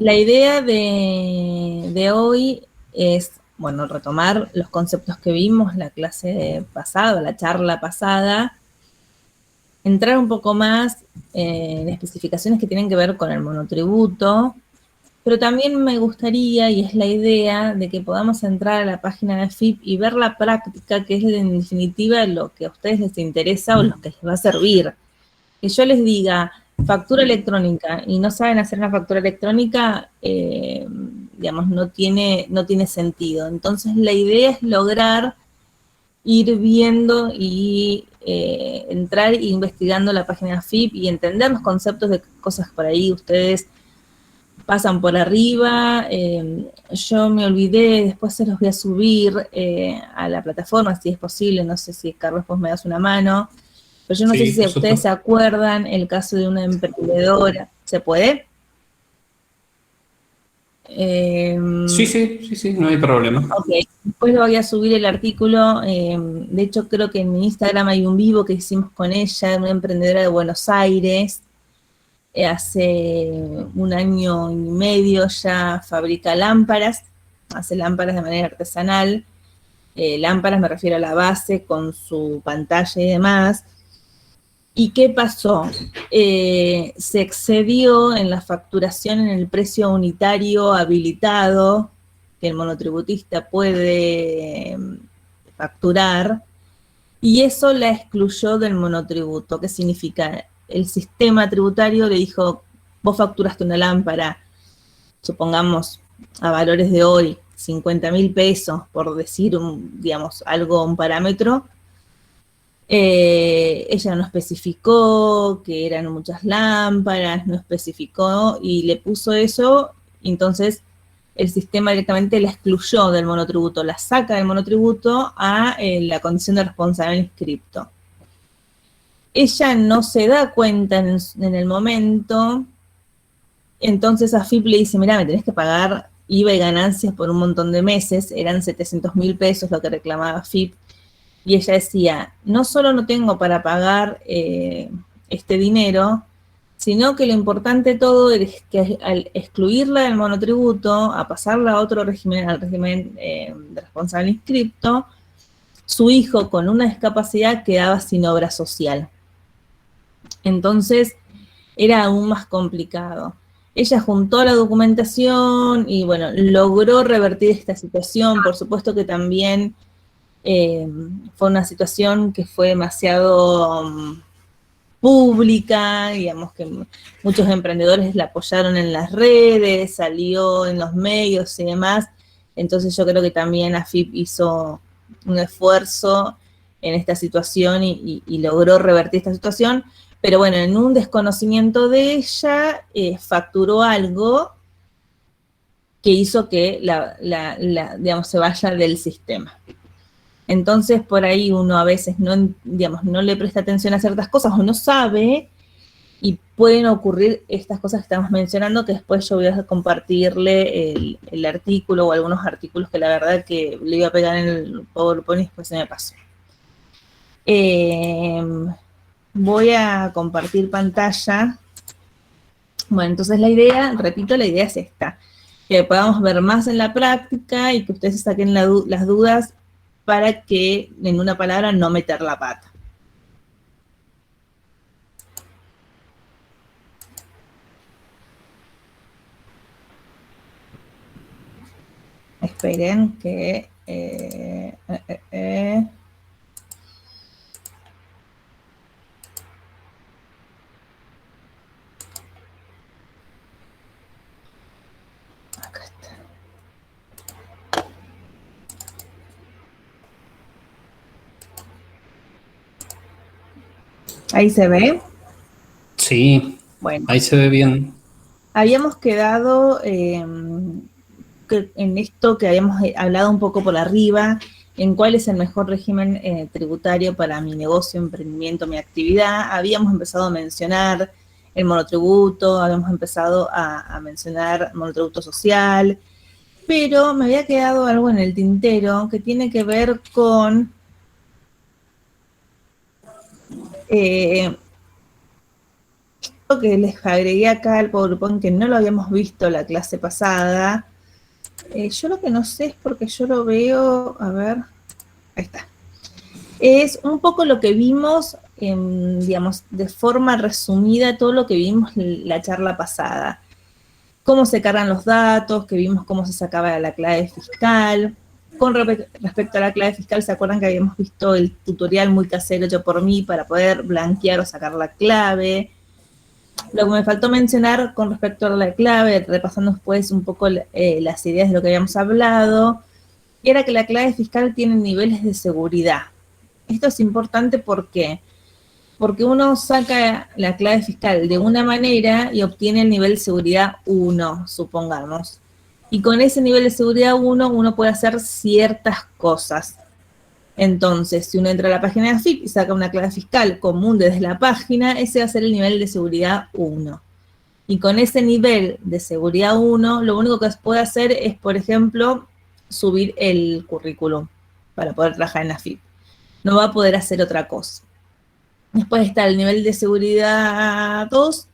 La idea de hoy es, bueno, retomar los conceptos que vimos la clase pasada, la charla pasada, entrar un poco más en especificaciones que tienen que ver con el monotributo, pero también me gustaría, y es la idea, de que podamos entrar a la página de FIP y ver la práctica, que es en definitiva lo que a ustedes les interesa o lo que les va a servir. Que yo les diga factura electrónica y no saben hacer una factura electrónica, digamos, no tiene sentido. Entonces la idea es lograr ir viendo y entrar investigando la página FIP y entender los conceptos de cosas por ahí ustedes pasan por arriba. Yo me olvidé, después se los voy a subir a la plataforma, si es posible. No sé si Carlos vos me das una mano, pero yo no sé Sí, si por ustedes se supuesto. acuerdan el caso de una emprendedora. ¿Se puede? Sí, sí, sí, sí, no hay problema. Ok, después lo voy a subir el artículo. De hecho, creo que en mi Instagram hay un vivo que hicimos con ella, una emprendedora de Buenos Aires. Hace un año y medio ya fabrica lámparas, hace lámparas de manera artesanal. Lámparas me refiero a la base con su pantalla y demás. ¿Y qué pasó? Se excedió en la facturación en el precio unitario habilitado que el monotributista puede facturar, y eso la excluyó del monotributo. ¿Qué significa? El sistema tributario le dijo, vos facturaste una lámpara, supongamos a valores de hoy, 50.000 pesos, por decir digamos, algo, un parámetro. Ella no especificó que eran muchas lámparas, no especificó y le puso eso, entonces el sistema directamente la excluyó del monotributo, la saca del monotributo a la condición de responsable inscripto. Ella no se da cuenta en el momento, entonces a FIP le dice, mira, me tenés que pagar IVA y ganancias por un montón de meses, eran 700.000 pesos lo que reclamaba FIP. Y ella decía, no solo no tengo para pagar este dinero, sino que lo importante de todo es que al excluirla del monotributo, a pasarla a otro régimen, al régimen de responsable inscripto, su hijo con una discapacidad quedaba sin obra social. Entonces era aún más complicado. Ella juntó la documentación y bueno, logró revertir esta situación. Por supuesto que también fue una situación que fue demasiado pública, digamos que muchos emprendedores la apoyaron en las redes, salió en los medios y demás. Entonces yo creo que también AFIP hizo un esfuerzo en esta situación y logró revertir esta situación, pero bueno, en un desconocimiento de ella, facturó algo que hizo que digamos, se vaya del sistema. Entonces, por ahí uno a veces no, digamos, no le presta atención a ciertas cosas o no sabe, y pueden ocurrir estas cosas que estamos mencionando, que después yo voy a compartirle el artículo o algunos artículos que la verdad que le iba a pegar en el PowerPoint y después se me pasó. Voy a compartir pantalla. Bueno, entonces la idea, repito, la idea es esta, que podamos ver más en la práctica y que ustedes saquen las dudas para que, en una palabra, no meter la pata. Esperen que... Acá está. Ahí se ve. Sí, Bueno, ahí se ve bien. habíamos quedado en esto que habíamos hablado un poco por arriba, en cuál es el mejor régimen tributario para mi negocio, emprendimiento, mi actividad. Habíamos empezado a mencionar el monotributo, habíamos empezado a mencionar monotributo social, pero me había quedado algo en el tintero que tiene que ver con Lo que les agregué acá al PowerPoint, que no lo habíamos visto la clase pasada. Yo lo que no sé es porque yo lo veo, a ver, ahí está. Es un poco lo que vimos, digamos, de forma resumida, todo lo que vimos la charla pasada. Cómo se cargan los datos, que vimos cómo se sacaba la clave fiscal. Con respecto a la clave fiscal, ¿se acuerdan que habíamos visto el tutorial muy casero hecho por mí para poder blanquear o sacar la clave? Lo que me faltó mencionar con respecto a la clave, repasando después un poco las ideas de lo que habíamos hablado, era que la clave fiscal tiene niveles de seguridad. Esto es importante porque uno saca la clave fiscal de una manera y obtiene el nivel de seguridad 1, supongamos. Y con ese nivel de seguridad 1, uno puede hacer ciertas cosas. Entonces, si uno entra a la página de AFIP y saca una clave fiscal común desde la página, ese va a ser el nivel de seguridad 1. Y con ese nivel de seguridad 1, lo único que se puede hacer es, por ejemplo, subir el currículum para poder trabajar en AFIP. No va a poder hacer otra cosa. Después está el nivel de seguridad 2,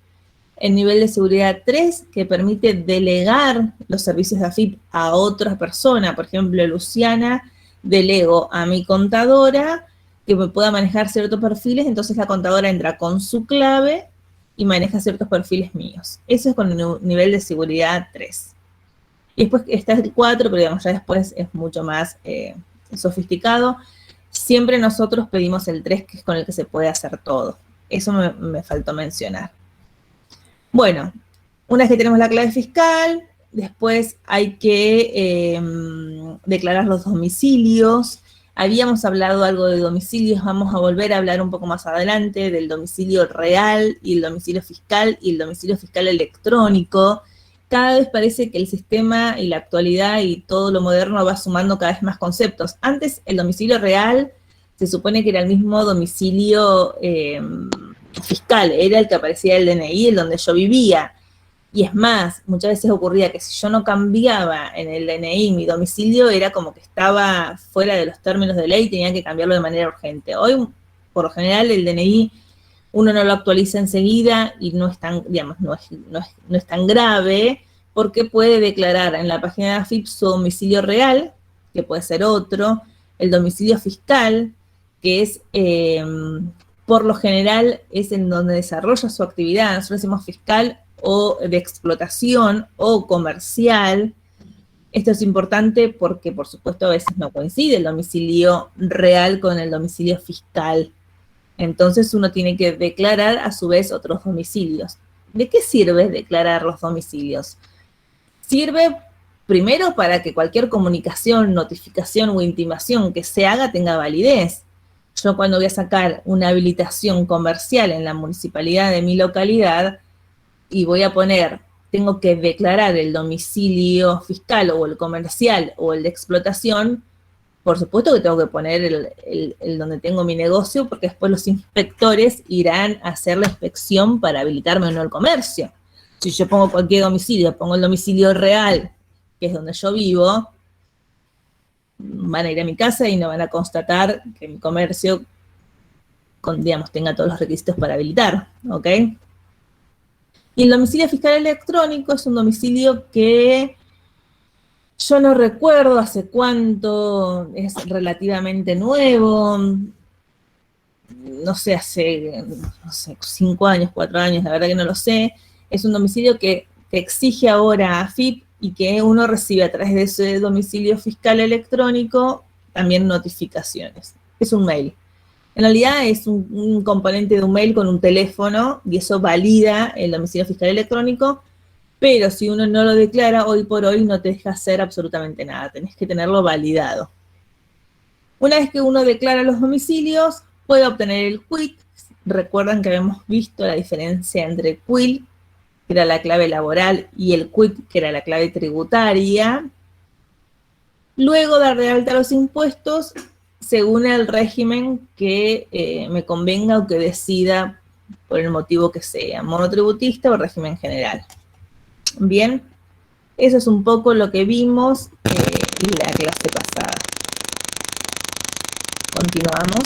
el nivel de seguridad 3, que permite delegar los servicios de AFIP a otra persona. Por ejemplo, Luciana, delego a mi contadora que me pueda manejar ciertos perfiles, entonces la contadora entra con su clave y maneja ciertos perfiles míos. Eso es con el nivel de seguridad 3. Y después está el 4, pero digamos, ya después es mucho más sofisticado. Siempre nosotros pedimos el 3, que es con el que se puede hacer todo. Eso me faltó mencionar. Bueno, una vez que tenemos la clave fiscal, después hay que declarar los domicilios. Habíamos hablado algo de domicilios, vamos a volver a hablar un poco más adelante del domicilio real y el domicilio fiscal y el domicilio fiscal electrónico. Cada vez parece que el sistema y la actualidad y todo lo moderno va sumando cada vez más conceptos. Antes el domicilio real se supone que era el mismo domicilio fiscal, era el que aparecía el DNI, el donde yo vivía. Y es más, muchas veces ocurría que si yo no cambiaba en el DNI mi domicilio, era como que estaba fuera de los términos de ley y tenía que cambiarlo de manera urgente. Hoy, por lo general, el DNI uno no lo actualiza enseguida y no es tan, digamos, no es tan grave, porque puede declarar en la página de AFIP su domicilio real, que puede ser otro, el domicilio fiscal, que es, por lo general, es en donde desarrolla su actividad. Nosotros decimos fiscal o de explotación o comercial. Esto es importante porque, por supuesto, a veces no coincide el domicilio real con el domicilio fiscal. Entonces uno tiene que declarar a su vez otros domicilios. ¿De qué sirve declarar los domicilios? Sirve primero para que cualquier comunicación, notificación o intimación que se haga tenga validez. Yo cuando voy a sacar una habilitación comercial en la municipalidad de mi localidad y voy a poner, tengo que declarar el domicilio fiscal o el comercial o el de explotación, por supuesto que tengo que poner el donde tengo mi negocio, porque después los inspectores irán a hacer la inspección para habilitarme o no el comercio. Si yo pongo cualquier domicilio, pongo el domicilio real, que es donde yo vivo, van a ir a mi casa y no van a constatar que mi comercio, digamos, tenga todos los requisitos para habilitar, ¿ok? Y el domicilio fiscal electrónico es un domicilio que yo no recuerdo hace cuánto, es relativamente nuevo, no sé, hace 5 años, 4 años, la verdad que no lo sé. Es un domicilio que exige ahora AFIP y que uno recibe a través de ese domicilio fiscal electrónico también notificaciones. Es un mail. En realidad es un componente de un mail con un teléfono y eso valida el domicilio fiscal electrónico. Pero si uno no lo declara, hoy por hoy no te deja hacer absolutamente nada. Tenés que tenerlo validado. Una vez que uno declara los domicilios, puede obtener el quit. Recuerdan que habíamos visto la diferencia entre el quit, que era la clave laboral, y el quit, que era la clave tributaria. Luego dar de alta los impuestos según el régimen que me convenga o que decida por el motivo que sea, monotributista o régimen general. Bien, eso es un poco lo que vimos en la clase pasada. Continuamos.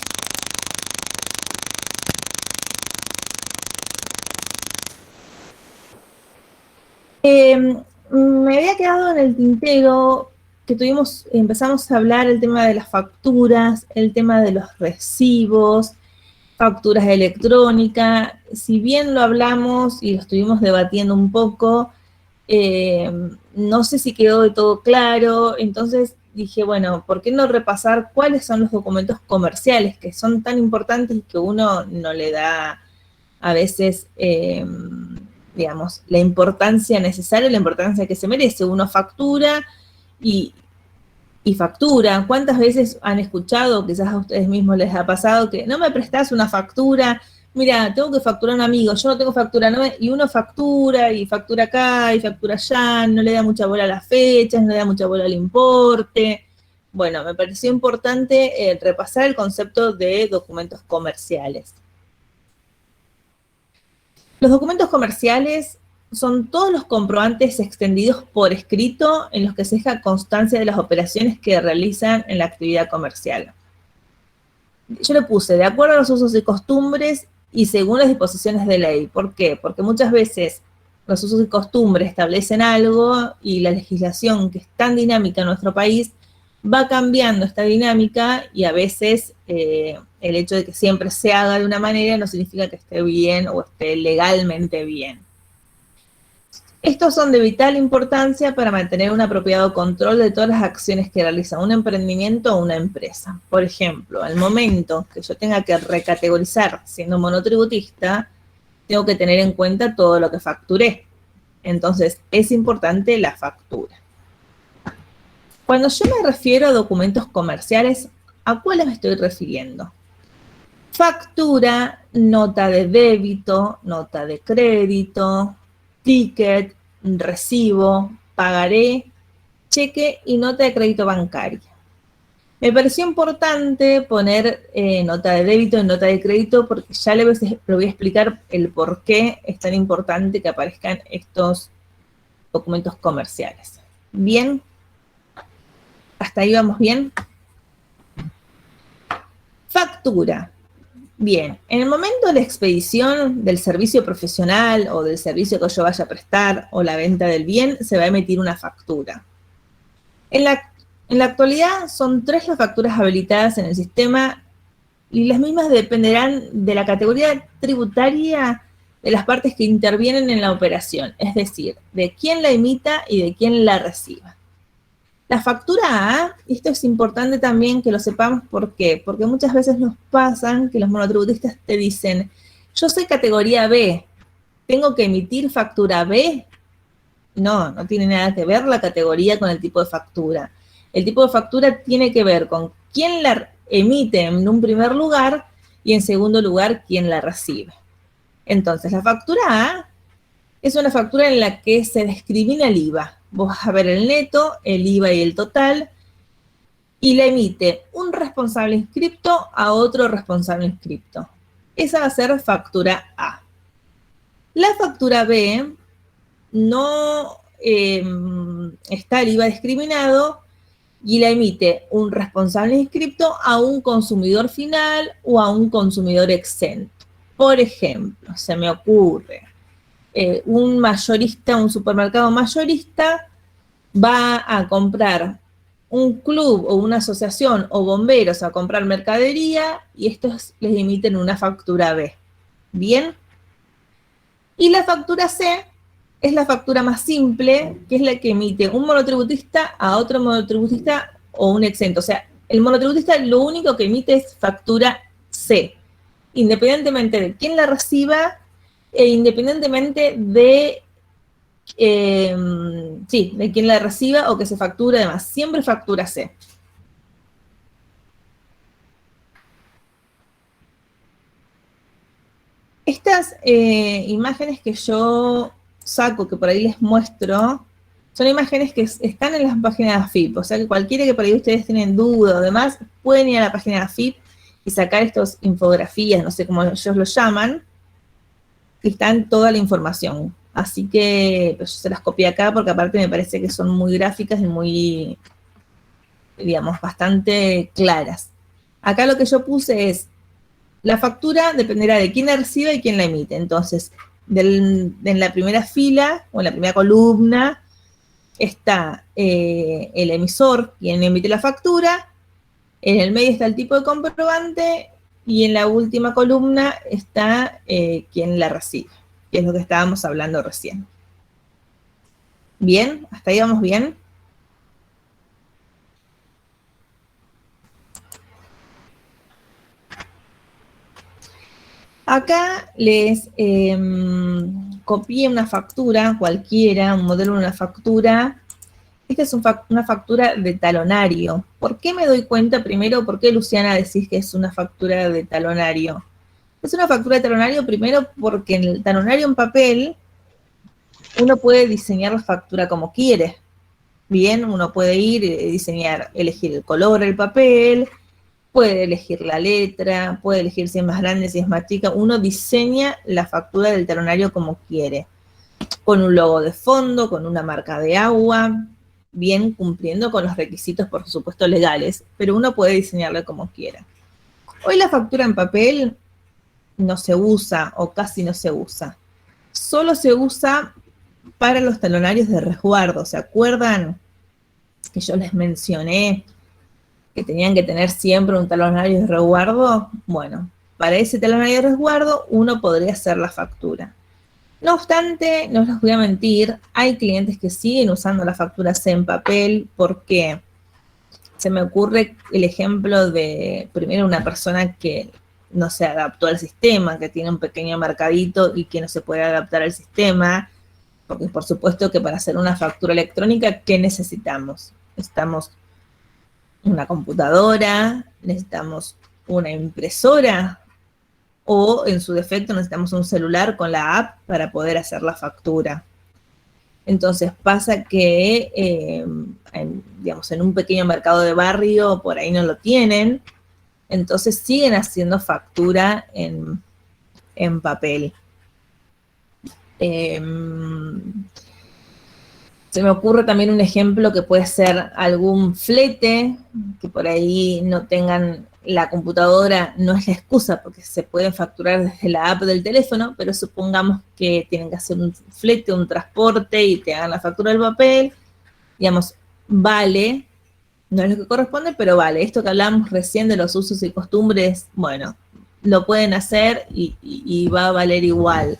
Me había quedado en el tintero que empezamos a hablar el tema de las facturas, el tema de los recibos, facturas electrónicas. Si bien lo hablamos y lo estuvimos debatiendo un poco, no sé si quedó de todo claro, entonces dije, bueno, ¿por qué no repasar cuáles son los documentos comerciales que son tan importantes y que uno no le da a veces, digamos, la importancia necesaria, la importancia que se merece? Uno factura y factura. ¿Cuántas veces han escuchado, quizás a ustedes mismos les ha pasado, que no me prestás una factura? Mira, tengo que facturar a un amigo, yo no tengo factura, y uno factura y factura acá y factura allá, no le da mucha bola a las fechas, no le da mucha bola al importe. Bueno, me pareció importante repasar el concepto de documentos comerciales. Los documentos comerciales son todos los comprobantes extendidos por escrito en los que se deja constancia de las operaciones que realizan en la actividad comercial. Yo le puse de acuerdo a los usos y costumbres y según las disposiciones de ley. ¿Por qué? Porque muchas veces los usos y costumbres establecen algo y la legislación, que es tan dinámica en nuestro país, va cambiando esta dinámica y a veces el hecho de que siempre se haga de una manera no significa que esté bien o esté legalmente bien. Estos son de vital importancia para mantener un apropiado control de todas las acciones que realiza un emprendimiento o una empresa. Por ejemplo, al momento que yo tenga que recategorizar siendo monotributista, tengo que tener en cuenta todo lo que facturé. Entonces, es importante la factura. Cuando yo me refiero a documentos comerciales, ¿a cuáles me estoy refiriendo? Factura, nota de débito, nota de crédito, ticket, recibo, pagaré, cheque y nota de crédito bancaria. Me pareció importante poner nota de débito y nota de crédito porque ya le voy a explicar el por qué es tan importante que aparezcan estos documentos comerciales. Bien, hasta ahí vamos bien. Factura. Bien, en el momento de la expedición del servicio profesional o del servicio que yo vaya a prestar o la venta del bien, se va a emitir una factura. En la actualidad son 3 las facturas habilitadas en el sistema y las mismas dependerán de la categoría tributaria de las partes que intervienen en la operación, es decir, de quién la emita y de quién la reciba. La factura A, esto es importante también que lo sepamos, ¿por qué? Porque muchas veces nos pasan que los monotributistas te dicen, yo soy categoría B, ¿tengo que emitir factura B? No, no tiene nada que ver la categoría con el tipo de factura. El tipo de factura tiene que ver con quién la emite en un primer lugar y en segundo lugar quién la recibe. Entonces, la factura A es una factura en la que se discrimina el IVA. Vos vas a ver el neto, el IVA y el total, y la emite un responsable inscripto a otro responsable inscripto. Esa va a ser factura A. La factura B no está el IVA discriminado y la emite un responsable inscripto a un consumidor final o a un consumidor exento. Por ejemplo, se me ocurre, un mayorista, un supermercado mayorista va a comprar un club o una asociación o bomberos a comprar mercadería y estos les emiten una factura B. ¿Bien? Y la factura C es la factura más simple, que es la que emite un monotributista a otro monotributista o un exento. O sea, el monotributista lo único que emite es factura C, independientemente de quién la reciba e independientemente de quién la reciba o que se facture, además, siempre factura C. Estas imágenes que yo saco, que por ahí les muestro, son imágenes que están en las páginas de AFIP, o sea que cualquiera que por ahí ustedes tienen duda o demás, pueden ir a la página de AFIP y sacar estas infografías, no sé cómo ellos lo llaman, que están toda la información. Así que pues, yo se las copié acá porque aparte me parece que son muy gráficas y muy, digamos, bastante claras. Acá lo que yo puse es, la factura dependerá de quién la reciba y quién la emite. Entonces, en la primera fila o en la primera columna está el emisor, quien emite la factura, en el medio está el tipo de comprobante y en la última columna está quien la recibe, que es lo que estábamos hablando recién. ¿Bien? ¿Hasta ahí vamos bien? Acá les copié una factura cualquiera, un modelo de una factura. Esta es una factura de talonario. ¿Por qué me doy cuenta primero? ¿Por qué, Luciana, decís que es una factura de talonario? Es una factura de talonario primero porque en el talonario en papel uno puede diseñar la factura como quiere. Bien, uno puede ir y diseñar, elegir el color del papel, puede elegir la letra, puede elegir si es más grande, si es más chica. Uno diseña la factura del talonario como quiere, con un logo de fondo, con una marca de agua, bien cumpliendo con los requisitos, por supuesto, legales, pero uno puede diseñarla como quiera. Hoy la factura en papel no se usa o casi no se usa. Solo se usa para los talonarios de resguardo. ¿Se acuerdan que yo les mencioné que tenían que tener siempre un talonario de resguardo? Bueno, para ese talonario de resguardo uno podría hacer la factura. No obstante, no les voy a mentir, hay clientes que siguen usando las facturas en papel porque se me ocurre el ejemplo de, primero, una persona que no se adaptó al sistema, que tiene un pequeño mercadito y que no se puede adaptar al sistema, porque por supuesto que para hacer una factura electrónica, ¿qué necesitamos? Necesitamos una computadora, necesitamos una impresora, o en su defecto necesitamos un celular con la app para poder hacer la factura. Entonces pasa que, digamos, en un pequeño mercado de barrio por ahí no lo tienen, entonces siguen haciendo factura en papel. Se me ocurre también un ejemplo que puede ser algún flete, que por ahí no tengan la computadora, no es la excusa porque se puede facturar desde la app del teléfono, pero supongamos que tienen que hacer un flete, un transporte y te hagan la factura del papel, digamos, vale, no es lo que corresponde, pero vale. Esto que hablamos recién de los usos y costumbres, bueno, lo pueden hacer y va a valer igual.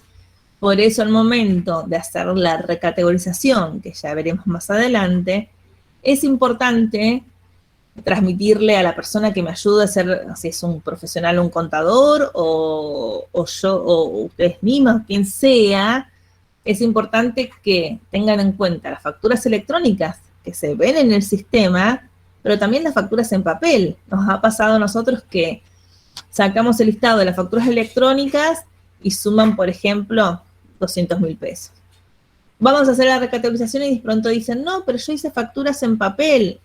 Por eso al momento de hacer la recategorización, que ya veremos más adelante, es importante transmitirle a la persona que me ayuda a ser, si es un profesional, un contador, o yo, o ustedes mismos, quien sea, es importante que tengan en cuenta las facturas electrónicas que se ven en el sistema, pero también las facturas en papel. Nos ha pasado a nosotros que sacamos el listado de las facturas electrónicas y suman, por ejemplo, 200.000 pesos. Vamos a hacer la recategorización y de pronto dicen, no, pero yo hice facturas en papel,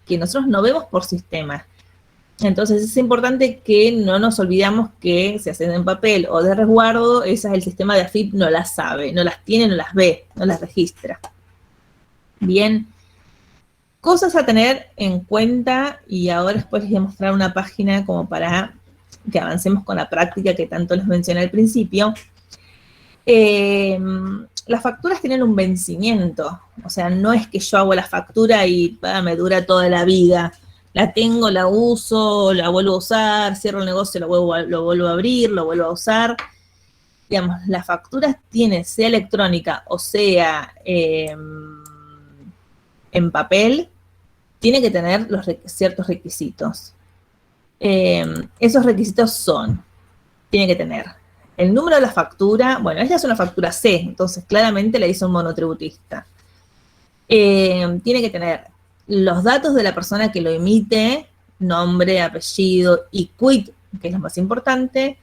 que nosotros no vemos por sistema. Entonces es importante que no nos olvidamos que se hacen en papel o de resguardo, esa es el sistema de AFIP, no las sabe, no las tiene, no las ve, no las registra. Bien, cosas a tener en cuenta, y ahora después les voy a mostrar una página como para que avancemos con la práctica que tanto les mencioné al principio. Las facturas tienen un vencimiento, o sea, no es que yo hago la factura y me dura toda la vida. La tengo, la uso, la vuelvo a usar, cierro el negocio, lo vuelvo a abrir, lo vuelvo a usar. Digamos, las facturas tienen, sea electrónica o sea en papel, tiene que tener ciertos requisitos. Esos requisitos son, tiene que tener el número de la factura. Bueno, esta es una factura C, entonces claramente la hizo un monotributista. Tiene que tener los datos de la persona que lo emite, nombre, apellido y quit, que es lo más importante.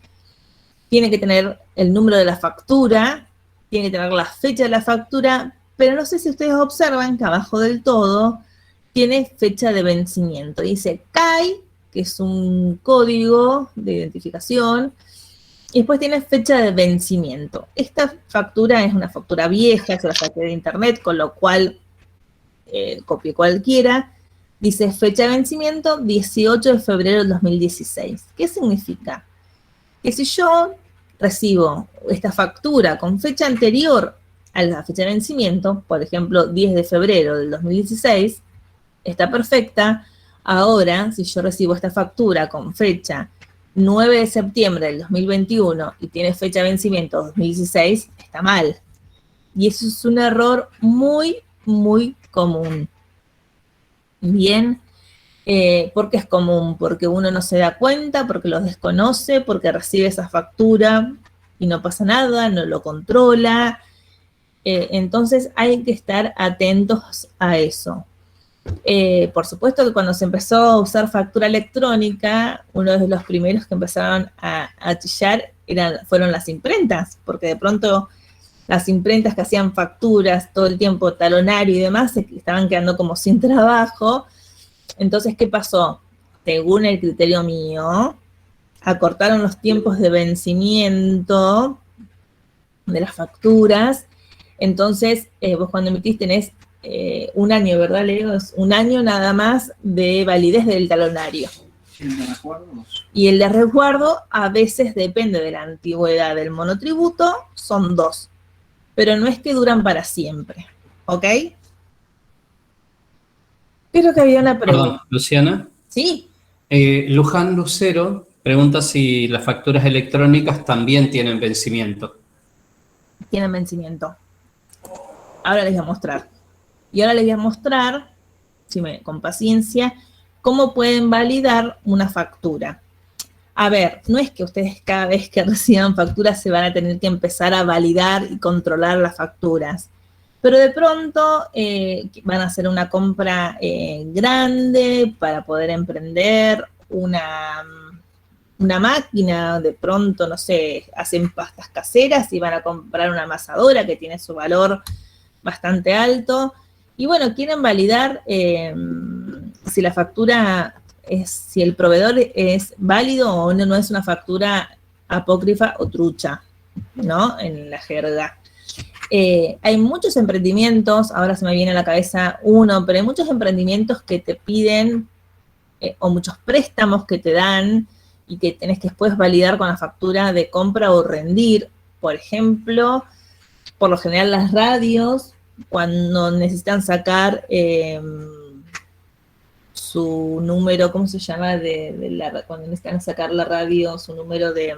Tiene que tener el número de la factura, tiene que tener la fecha de la factura, pero no sé si ustedes observan que abajo del todo tiene fecha de vencimiento. Dice CAI, que es un código de identificación, y después tiene fecha de vencimiento. Esta factura es una factura vieja, se la saqué de internet, con lo cual copié cualquiera. Dice fecha de vencimiento 18 de febrero del 2016. ¿Qué significa? Que si yo recibo esta factura con fecha anterior a la fecha de vencimiento, por ejemplo, 10 de febrero del 2016, está perfecta. Ahora, si yo recibo esta factura con fecha 9 de septiembre del 2021 y tiene fecha de vencimiento 2016, está mal. Y eso es un error muy, muy común. Bien, ¿por qué es común? Porque uno no se da cuenta, porque lo desconoce, porque recibe esa factura y no pasa nada, no lo controla. Entonces hay que estar atentos a eso. Por supuesto que cuando se empezó a usar factura electrónica, uno de los primeros que empezaron a chillar fueron las imprentas, porque de pronto las imprentas que hacían facturas todo el tiempo, talonario y demás, se estaban quedando como sin trabajo. Entonces, ¿qué pasó? Según el criterio mío, acortaron los tiempos de vencimiento de las facturas. Entonces, vos cuando emitís tenés un año, ¿verdad, Leo? Es un año nada más de validez del talonario. ¿Y el de resguardos? Y el de resguardo a veces depende de la antigüedad del monotributo, son 2. Pero no es que duran para siempre, ¿ok? Creo que había una pregunta. Perdón, Luciana. Sí. Luján Lucero pregunta si las facturas electrónicas también tienen vencimiento. Tienen vencimiento. Ahora les voy a mostrar. Y ahora les voy a mostrar, con paciencia, cómo pueden validar una factura. A ver, no es que ustedes cada vez que reciban facturas se van a tener que empezar a validar y controlar las facturas. Pero de pronto van a hacer una compra grande para poder emprender una máquina, de pronto, no sé, hacen pastas caseras y van a comprar una amasadora que tiene su valor bastante alto. Y bueno, quieren validar si la factura si el proveedor es válido o no es una factura apócrifa o trucha, ¿no? En la jerga. Hay muchos emprendimientos, ahora se me viene a la cabeza uno, pero hay muchos emprendimientos que te piden, o muchos préstamos que te dan y que tenés que después validar con la factura de compra o rendir. Por ejemplo, por lo general las radios, cuando necesitan sacar su número, ¿cómo se llama? Cuando necesitan sacar la radio, su número de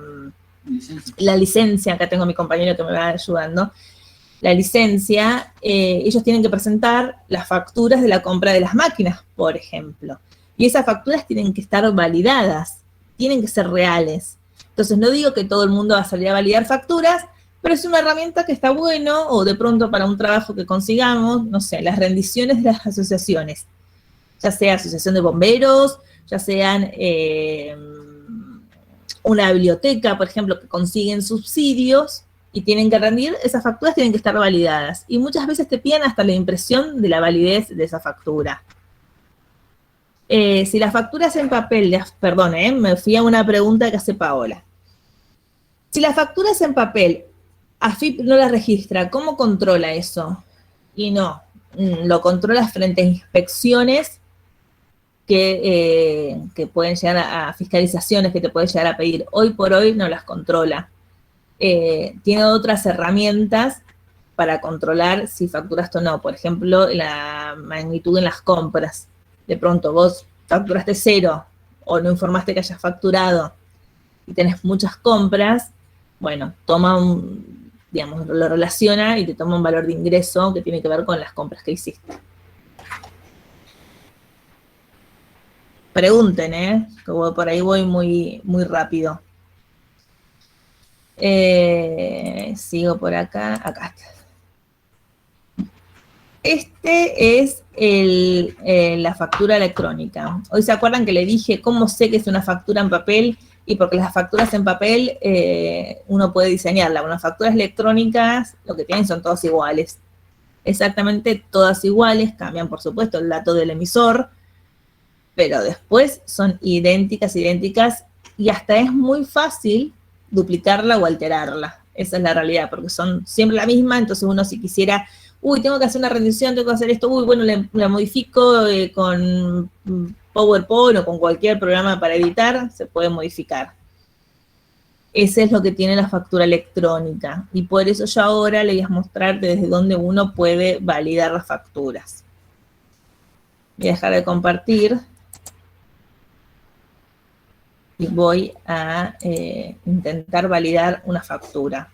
la licencia, acá tengo a mi compañero que me va ayudando, la licencia, ellos tienen que presentar las facturas de la compra de las máquinas, por ejemplo. Y esas facturas tienen que estar validadas, tienen que ser reales. Entonces no digo que todo el mundo va a salir a validar facturas, pero es una herramienta que está bueno, o de pronto para un trabajo que consigamos, no sé, las rendiciones de las asociaciones, ya sea asociación de bomberos, ya sean una biblioteca, por ejemplo, que consiguen subsidios y tienen que rendir, esas facturas tienen que estar validadas. Y muchas veces te piden hasta la impresión de la validez de esa factura. Si la factura es en papel, perdón, me fui a una pregunta que hace Paola. Si la factura es en papel, AFIP no la registra, ¿cómo controla eso? Y no, lo controla frente a inspecciones que pueden llegar a fiscalizaciones que te pueden llegar a pedir. Hoy por hoy no las controla. Tiene otras herramientas para controlar si facturaste o no. Por ejemplo, la magnitud en las compras. De pronto vos facturaste 0 o no informaste que hayas facturado y tenés muchas compras, bueno, lo relaciona y te toma un valor de ingreso que tiene que ver con las compras que hiciste. Pregunten, que por ahí voy muy, muy rápido. Sigo por acá. Acá está. Este es la factura electrónica. Hoy se acuerdan que le dije cómo sé que es una factura en papel, y porque las facturas en papel uno puede diseñarla. Bueno, las facturas electrónicas lo que tienen son todas iguales. Exactamente todas iguales, cambian por supuesto el dato del emisor, pero después son idénticas, y hasta es muy fácil duplicarla o alterarla. Esa es la realidad, porque son siempre la misma. Entonces uno, si quisiera, tengo que hacer una rendición, tengo que hacer esto, bueno, la modifico con PowerPoint o con cualquier programa para editar, se puede modificar. Ese es lo que tiene la factura electrónica. Y por eso yo ahora le voy a mostrar desde dónde uno puede validar las facturas. Voy a dejar de compartir. Y voy a intentar validar una factura.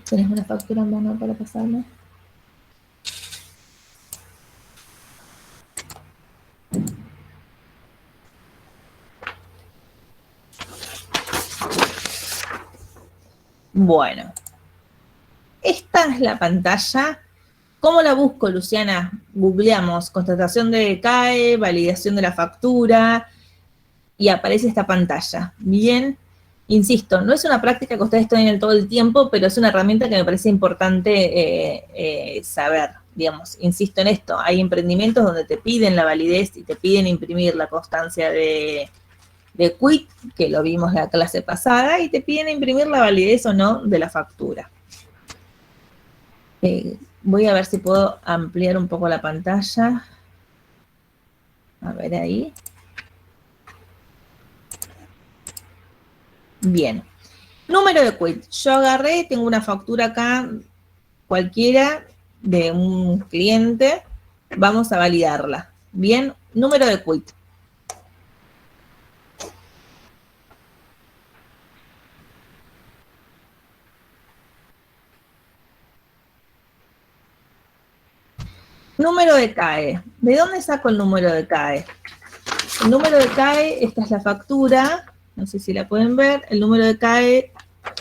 ¿Tienes una factura en mano para pasarme? Bueno, esta es la pantalla. ¿Cómo la busco, Luciana? Googleamos constatación de CAE, validación de la factura, y aparece esta pantalla. Bien, insisto, no es una práctica que ustedes tienen todo el tiempo, pero es una herramienta que me parece importante saber. Digamos, insisto en esto, hay emprendimientos donde te piden la validez y te piden imprimir la constancia de quit, que lo vimos la clase pasada, y te piden imprimir la validez o no de la factura. Voy a ver si puedo ampliar un poco la pantalla. A ver ahí. Bien. Número de quit. Yo agarré, tengo una factura acá, cualquiera, de un cliente. Vamos a validarla. Bien. Número de quit. Número de CAE. ¿De dónde saco el número de CAE? El número de CAE, esta es la factura, no sé si la pueden ver, el número de CAE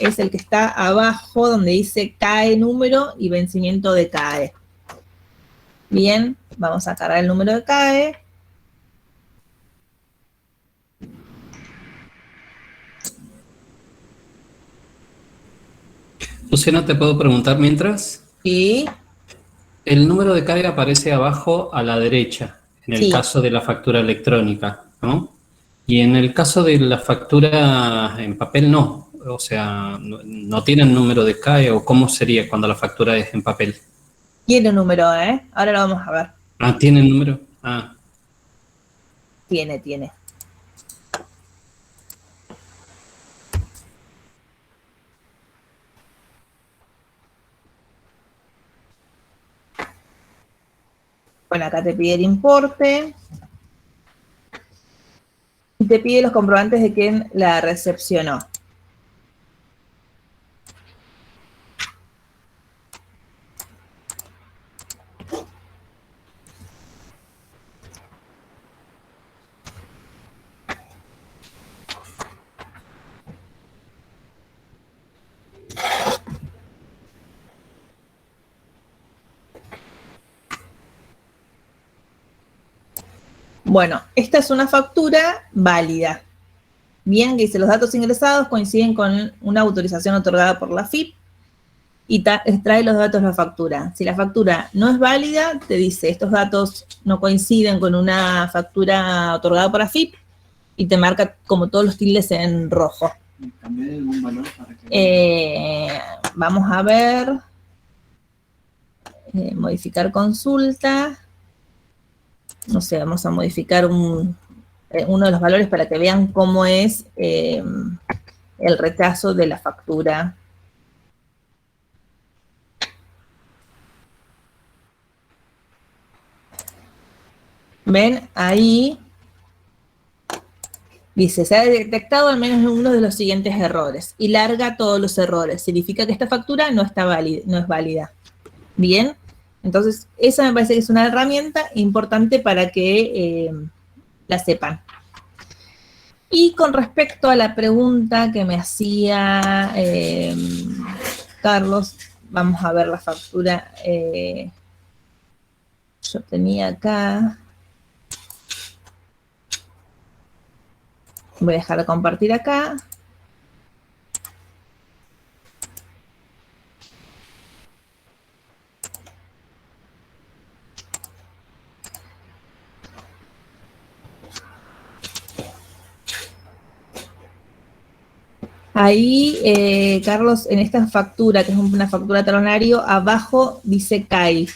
es el que está abajo donde dice CAE número y vencimiento de CAE. Bien, vamos a cargar el número de CAE. Luciana, ¿te puedo preguntar mientras? Sí. El número de CAE aparece abajo a la derecha, en el caso de la factura electrónica, ¿no? Y en el caso de la factura en papel, no. O sea, no tienen número de CAE, o ¿cómo sería cuando la factura es en papel? Tiene un número, ¿eh? Ahora lo vamos a ver. Ah, ¿tiene número? Ah. Tiene. Bueno, acá te pide el importe. Y te pide los comprobantes de quién la recepcionó. Bueno, esta es una factura válida. Bien, que dice, los datos ingresados coinciden con una autorización otorgada por la FIP y extrae los datos de la factura. Si la factura no es válida, te dice, estos datos no coinciden con una factura otorgada por la FIP y te marca como todos los tildes en rojo. Vamos a ver. Modificar consulta. No sé, vamos a modificar uno de los valores para que vean cómo es el rechazo de la factura. ¿Ven? Ahí dice, se ha detectado al menos uno de los siguientes errores y larga todos los errores. Significa que esta factura no está válida, no es válida. Bien, entonces esa me parece que es una herramienta importante para que la sepan. Y con respecto a la pregunta que me hacía Carlos, vamos a ver la factura. Yo tenía acá. Voy a dejar de compartir acá. Ahí, Carlos, en esta factura, que es una factura talonario, abajo dice CAE.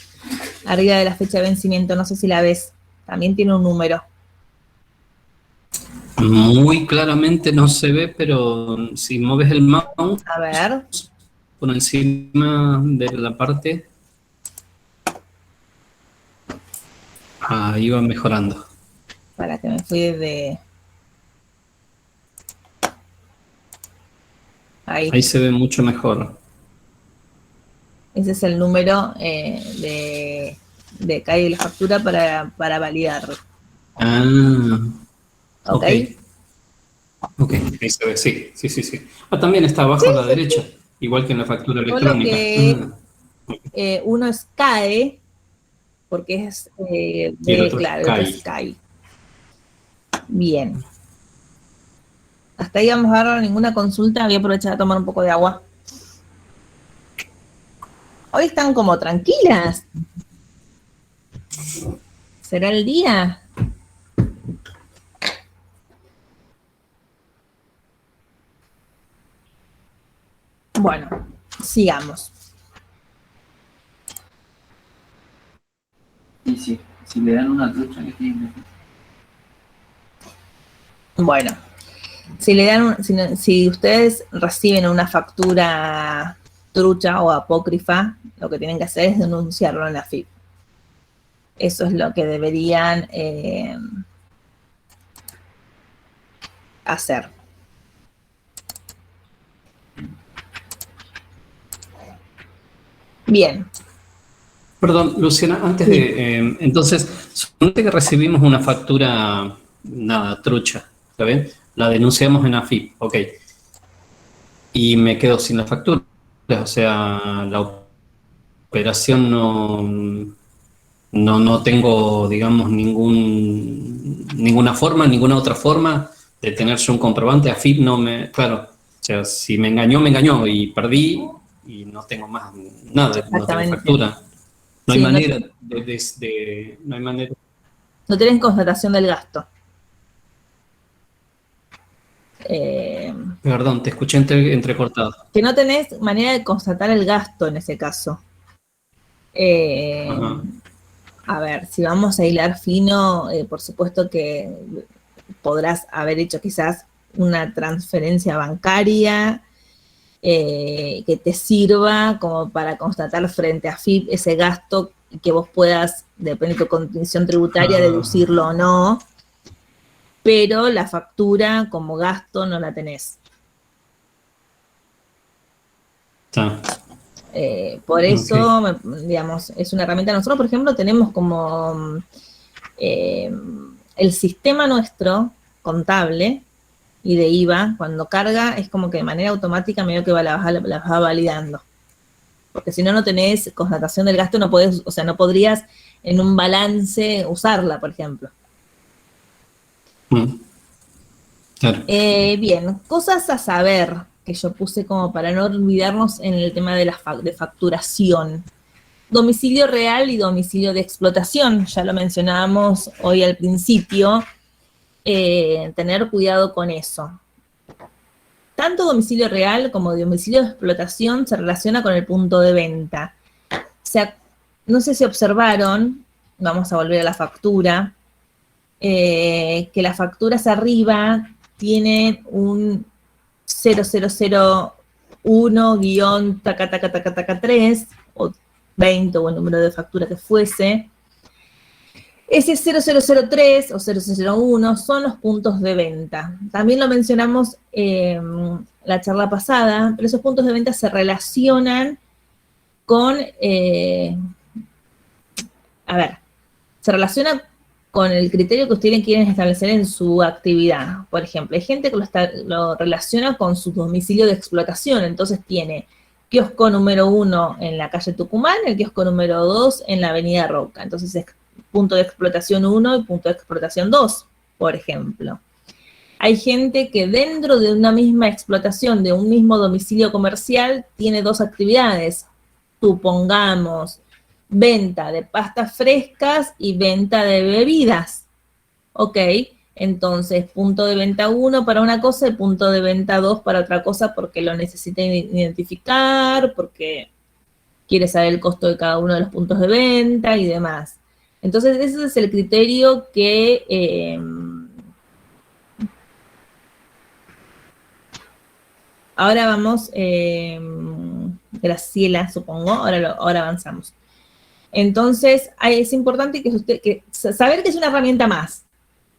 arriba de la fecha de vencimiento, no sé si la ves, también tiene un número. Muy claramente no se ve, pero si mueves el mouse A ver. por encima de la parte, ahí va mejorando. Para que me fui de... Ahí se ve mucho mejor. Ese es el número de calle de la factura para validar. Ah, ¿Ok? Ok, ahí se ve, sí. También está abajo a la derecha, igual que en la factura Solo electrónica. que uno es CAE, porque es Y el otro es claro, el otro es CAI. CAI. Bien. Hasta ahí vamos a dar ninguna consulta. Voy a aprovechar a tomar un poco de agua. Hoy están como tranquilas. ¿Será el día? Bueno, sigamos. Y si le dan una trucha que tiene. Bueno, si le dan si ustedes reciben una factura trucha o apócrifa, lo que tienen que hacer es denunciarlo en la FIP. Eso es lo que deberían hacer. Bien. Perdón, Luciana, antes de... entonces, suponete que recibimos una factura, nada, trucha, ¿está bien? La denunciamos en AFIP, ok. Y me quedo sin la factura, o sea, la operación no tengo, digamos, ninguna forma, ninguna otra forma de tener yo un comprobante. AFIP no me... Claro, o sea, si me engañó y perdí y no tengo más nada, no tengo factura. No hay manera no hay manera. No tienen constatación del gasto. Perdón, te escuché entrecortado. Que no tenés manera de constatar el gasto en ese caso. A ver, si vamos a hilar fino, por supuesto que podrás haber hecho quizás una transferencia bancaria que te sirva como para constatar frente a FIP ese gasto y que vos puedas, depende de tu condición tributaria, deducirlo o no, pero la factura como gasto no la tenés. Por eso, digamos, es una herramienta. Nosotros, por ejemplo, tenemos como el sistema nuestro contable y de IVA, cuando carga, es como que de manera automática medio que la va validando. Porque si no, no tenés constatación del gasto, no podés, o sea, no podrías en un balance usarla, por ejemplo. Claro. Bien, cosas a saber que yo puse como para no olvidarnos en el tema de de facturación. Domicilio real y domicilio de explotación, ya lo mencionábamos hoy al principio, tener cuidado con eso. Tanto domicilio real como domicilio de explotación se relaciona con el punto de venta. O sea, no sé si observaron, vamos a volver a la factura, que las facturas arriba tienen un 0001-3 o 20 o el número de factura que fuese. Ese 0003 o 0001 son los puntos de venta. También lo mencionamos la charla pasada, pero esos puntos de venta se relacionan con, se relacionan con el criterio que ustedes quieren establecer en su actividad. Por ejemplo, hay gente que lo relaciona con su domicilio de explotación, entonces tiene kiosco número 1 en la calle Tucumán, el kiosco número 2 en la avenida Roca. Entonces es punto de explotación 1 y punto de explotación 2, por ejemplo. Hay gente que dentro de una misma explotación, de un mismo domicilio comercial, tiene dos actividades. Supongamos, venta de pastas frescas y venta de bebidas. Ok, entonces punto de venta 1 para una cosa y punto de venta 2 para otra cosa porque lo necesitan identificar, porque quiere saber el costo de cada uno de los puntos de venta y demás. Entonces, ese es el criterio que ahora vamos, Graciela, supongo, ahora avanzamos. Entonces, es importante saber que es una herramienta más.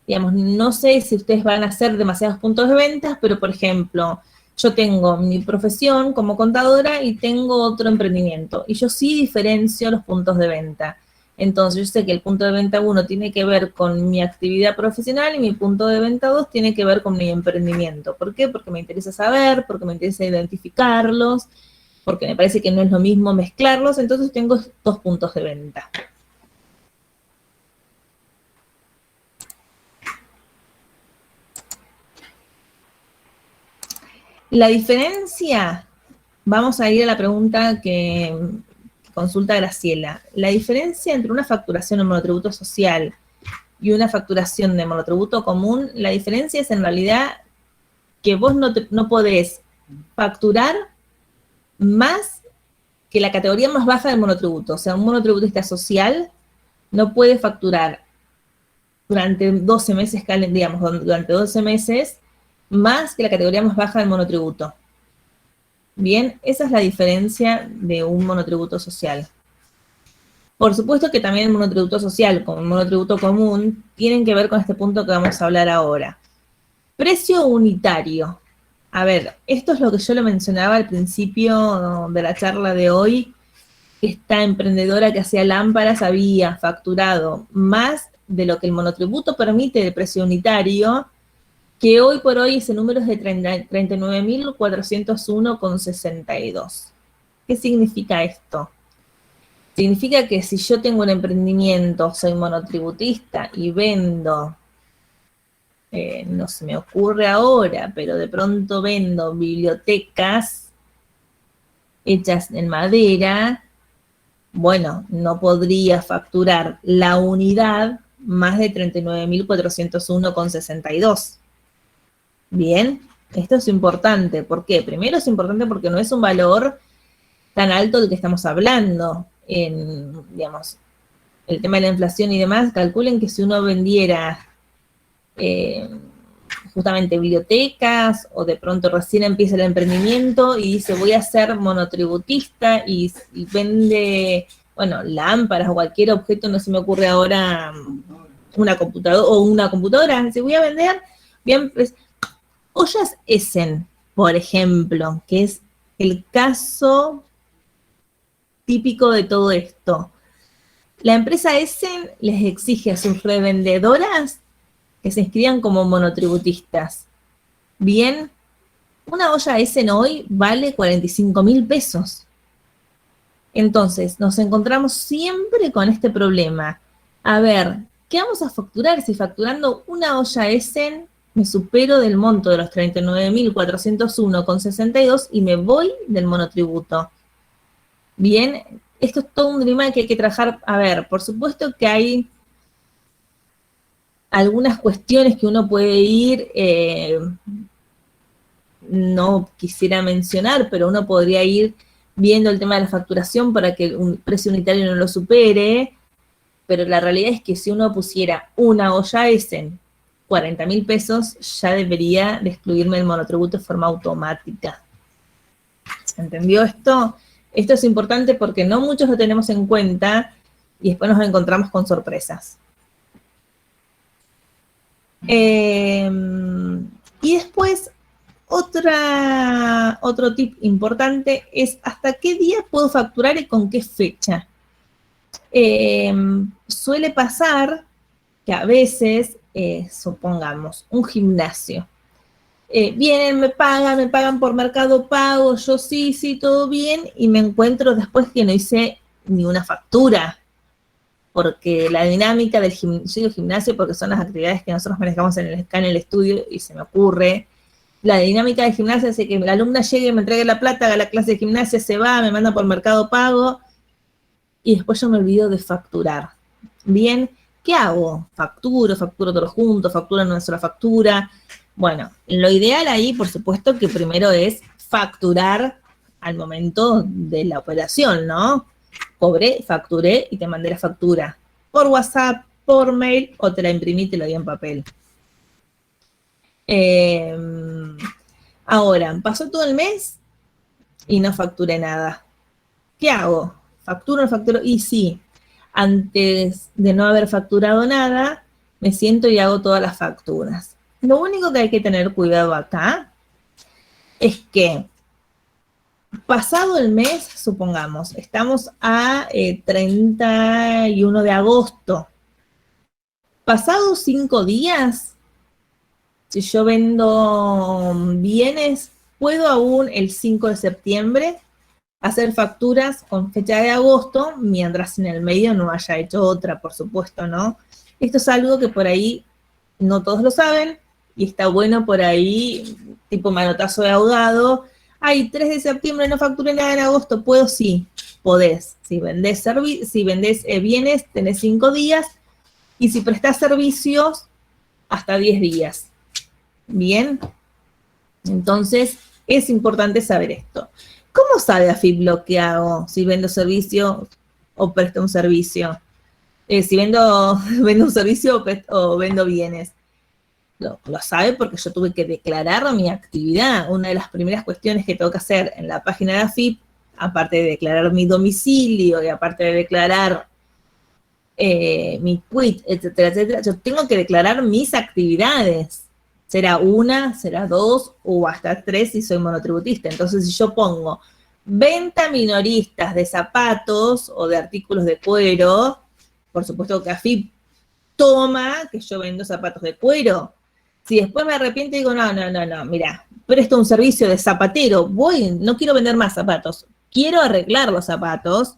Digamos, no sé si ustedes van a hacer demasiados puntos de ventas, pero, por ejemplo, yo tengo mi profesión como contadora y tengo otro emprendimiento. Y yo sí diferencio los puntos de venta. Entonces, yo sé que el punto de venta 1 tiene que ver con mi actividad profesional y mi punto de venta 2 tiene que ver con mi emprendimiento. ¿Por qué? Porque me interesa saber, porque me interesa identificarlos, porque me parece que no es lo mismo mezclarlos. Entonces, tengo 2 puntos de venta. La diferencia, vamos a ir a la pregunta que consulta Graciela. La diferencia entre una facturación de monotributo social y una facturación de monotributo común, la diferencia es en realidad que vos no podés facturar más que la categoría más baja del monotributo. O sea, un monotributista social no puede facturar durante 12 meses, digamos, durante 12 meses, más que la categoría más baja del monotributo. Bien, esa es la diferencia de un monotributo social. Por supuesto que también el monotributo social como el monotributo común tienen que ver con este punto que vamos a hablar ahora. Precio unitario. A ver, esto es lo que yo le mencionaba al principio de la charla de hoy. Esta emprendedora que hacía lámparas había facturado más de lo que el monotributo permite de precio unitario, que hoy por hoy ese número es de 39.401,62. ¿Qué significa esto? Significa que si yo tengo un emprendimiento, soy monotributista y vendo, no se me ocurre ahora, pero de pronto vendo bibliotecas hechas en madera, bueno, no podría facturar la unidad más de 39.401,62. Bien, esto es importante. ¿Por qué? Primero es importante porque no es un valor tan alto del que estamos hablando. Digamos, el tema de la inflación y demás, calculen que si uno vendiera justamente bibliotecas o de pronto recién empieza el emprendimiento y dice voy a ser monotributista y vende, bueno, lámparas o cualquier objeto, no se me ocurre ahora una computadora, si voy a vender, bien, pues, ollas Essen, por ejemplo, que es el caso típico de todo esto. La empresa Essen les exige a sus revendedoras que se inscriban como monotributistas. Bien, una olla Essen hoy vale 45.000 pesos. Entonces, nos encontramos siempre con este problema. A ver, ¿qué vamos a facturar si facturando una olla Essen me supero del monto de los 39.401,62 y me voy del monotributo? Bien, esto es todo un dilema que hay que trabajar. A ver, por supuesto que hay algunas cuestiones que uno puede ir, no quisiera mencionar, pero uno podría ir viendo el tema de la facturación para que un precio unitario no lo supere, pero la realidad es que si uno pusiera una olla Essen 40.000 pesos, ya debería de excluirme el monotributo de forma automática. ¿Se entendió esto? Esto es importante porque no muchos lo tenemos en cuenta y después nos encontramos con sorpresas. Y después, otro tip importante es hasta qué día puedo facturar y con qué fecha. Suele pasar que a veces, supongamos, un gimnasio, vienen, me pagan por Mercado Pago, yo sí, todo bien, y me encuentro después que no hice ni una factura, porque la dinámica del gimnasio, porque son las actividades que nosotros manejamos acá en el estudio, y se me ocurre, la dinámica del gimnasio hace que la alumna llegue, me entregue la plata, haga la clase de gimnasia, se va, me manda por Mercado Pago, y después yo me olvido de facturar. Bien, ¿qué hago? Facturo todo junto, facturo en una sola factura. Bueno, lo ideal ahí, por supuesto, que primero es facturar al momento de la operación, ¿no? Cobré, facturé y te mandé la factura. Por WhatsApp, por mail, o te la imprimí y te la di en papel. Ahora, pasó todo el mes y no facturé nada. ¿Qué hago? ¿Facturo o no facturo? Y sí, antes de no haber facturado nada, me siento y hago todas las facturas. Lo único que hay que tener cuidado acá es que pasado el mes, supongamos, estamos a 31 de agosto. Pasados 5 días, si yo vendo bienes, puedo aún el 5 de septiembre hacer facturas con fecha de agosto, mientras en el medio no haya hecho otra, por supuesto, ¿no? Esto es algo que por ahí no todos lo saben, y está bueno por ahí, tipo manotazo de ahogado. Ay, 3 de septiembre no facturé nada en agosto, ¿puedo? Sí, podés. Si vendés, bienes, tenés 5 días, y si prestás servicios, hasta 10 días. Bien, entonces es importante saber esto. ¿Cómo sabe AFIP lo que hago? Si vendo servicio o presto un servicio. Si vendo un servicio o vendo bienes. Lo sabe porque yo tuve que declarar mi actividad. Una de las primeras cuestiones que tengo que hacer en la página de AFIP, aparte de declarar mi domicilio y aparte de declarar mi quit, etcétera, etcétera, yo tengo que declarar mis actividades. Será una, será dos o hasta 3 si soy monotributista. Entonces, si yo pongo venta minoristas de zapatos o de artículos de cuero, por supuesto que AFIP toma que yo vendo zapatos de cuero. Si después me arrepiento y digo, no, mira, presto un servicio de zapatero, no quiero vender más zapatos, quiero arreglar los zapatos,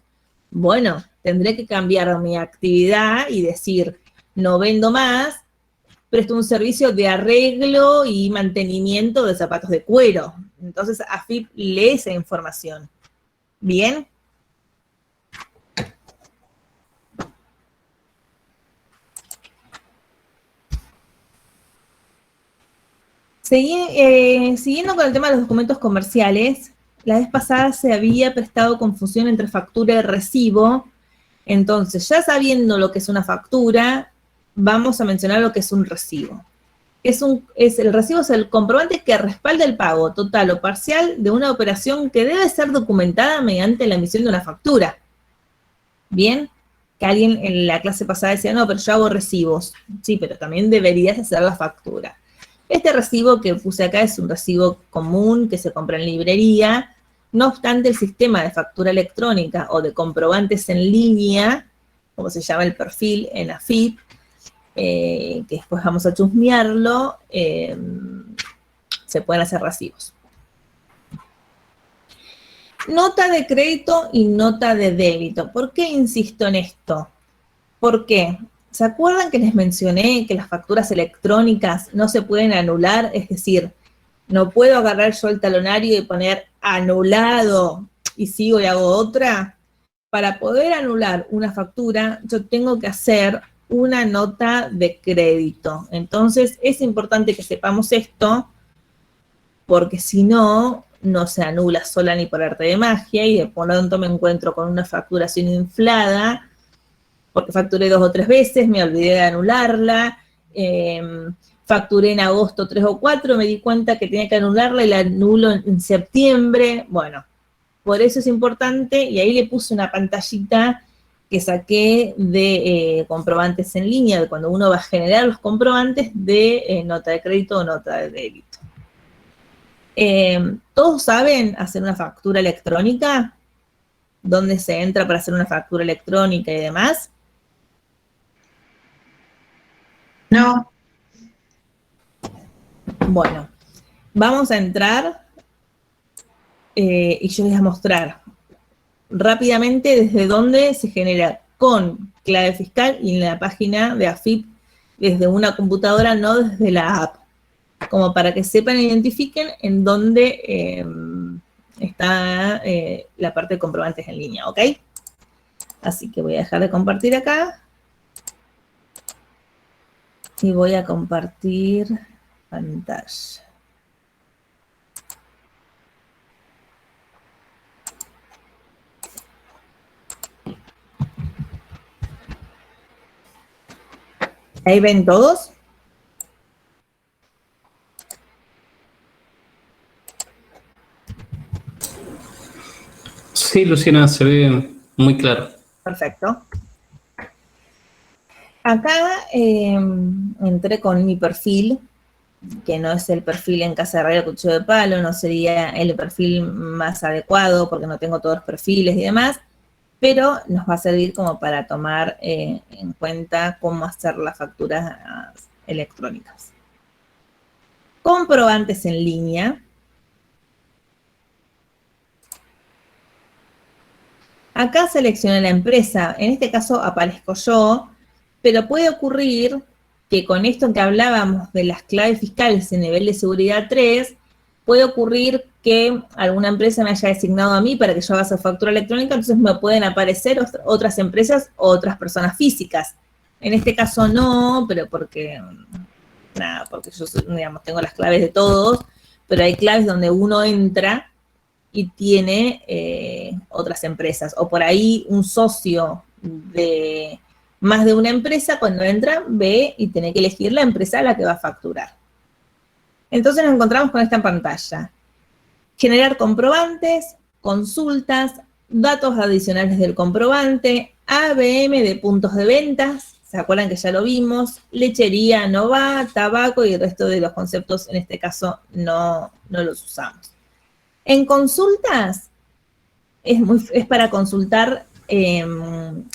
bueno, tendré que cambiar mi actividad y decir, no vendo más, presto un servicio de arreglo y mantenimiento de zapatos de cuero. Entonces, AFIP lee esa información. ¿Bien? Siguiendo con el tema de los documentos comerciales, la vez pasada se había prestado confusión entre factura y recibo. Entonces, ya sabiendo lo que es una factura, vamos a mencionar lo que es un recibo. El recibo es el comprobante que respalda el pago total o parcial de una operación que debe ser documentada mediante la emisión de una factura. Bien, que alguien en la clase pasada decía, no, pero yo hago recibos. Sí, pero también deberías hacer la factura. Este recibo que puse acá es un recibo común que se compra en librería. No obstante, el sistema de factura electrónica o de comprobantes en línea, como se llama el perfil en AFIP, que después vamos a chusmearlo, se pueden hacer recibos. Nota de crédito y nota de débito. ¿Por qué insisto en esto? Porque, ¿se acuerdan que les mencioné que las facturas electrónicas no se pueden anular? Es decir, no puedo agarrar yo el talonario y poner anulado y sigo y hago otra. Para poder anular una factura, yo tengo que hacer una nota de crédito. Entonces, es importante que sepamos esto, porque si no, no se anula sola ni por arte de magia, y de pronto me encuentro con una facturación inflada, porque facturé 2 o 3 veces, me olvidé de anularla, facturé en agosto 3 o 4, me di cuenta que tenía que anularla y la anulo en septiembre. Bueno, por eso es importante, y ahí le puse una pantallita que saqué de comprobantes en línea, de cuando uno va a generar los comprobantes de nota de crédito o nota de débito. ¿Todos saben hacer una factura electrónica? ¿Dónde se entra para hacer una factura electrónica y demás? No. Bueno, vamos a entrar y yo les voy a mostrar rápidamente desde dónde se genera con clave fiscal y en la página de AFIP desde una computadora, no desde la app, como para que sepan e identifiquen en dónde está la parte de comprobantes en línea, ¿ok? Así que voy a dejar de compartir acá y voy a compartir pantalla. ¿Ahí ven todos? Sí, Luciana, se ve muy claro. Perfecto. Acá entré con mi perfil, que no es el perfil en Casa de Radio Cuchillo de Palo, no sería el perfil más adecuado porque no tengo todos los perfiles y demás, pero nos va a servir como para tomar en cuenta cómo hacer las facturas electrónicas. Comprobantes en línea. Acá seleccioné la empresa, en este caso aparezco yo, pero puede ocurrir que con esto que hablábamos de las claves fiscales en nivel de seguridad 3, puede ocurrir que alguna empresa me haya designado a mí para que yo haga su factura electrónica, entonces me pueden aparecer otras empresas o otras personas físicas. En este caso no, pero porque yo, digamos, tengo las claves de todos, pero hay claves donde uno entra y tiene otras empresas. O por ahí un socio de más de una empresa, cuando entra, ve y tiene que elegir la empresa a la que va a facturar. Entonces nos encontramos con esta pantalla. Generar comprobantes, consultas, datos adicionales del comprobante, ABM de puntos de ventas, ¿se acuerdan que ya lo vimos? Lechería no va, tabaco y el resto de los conceptos en este caso no los usamos. En consultas, es para consultar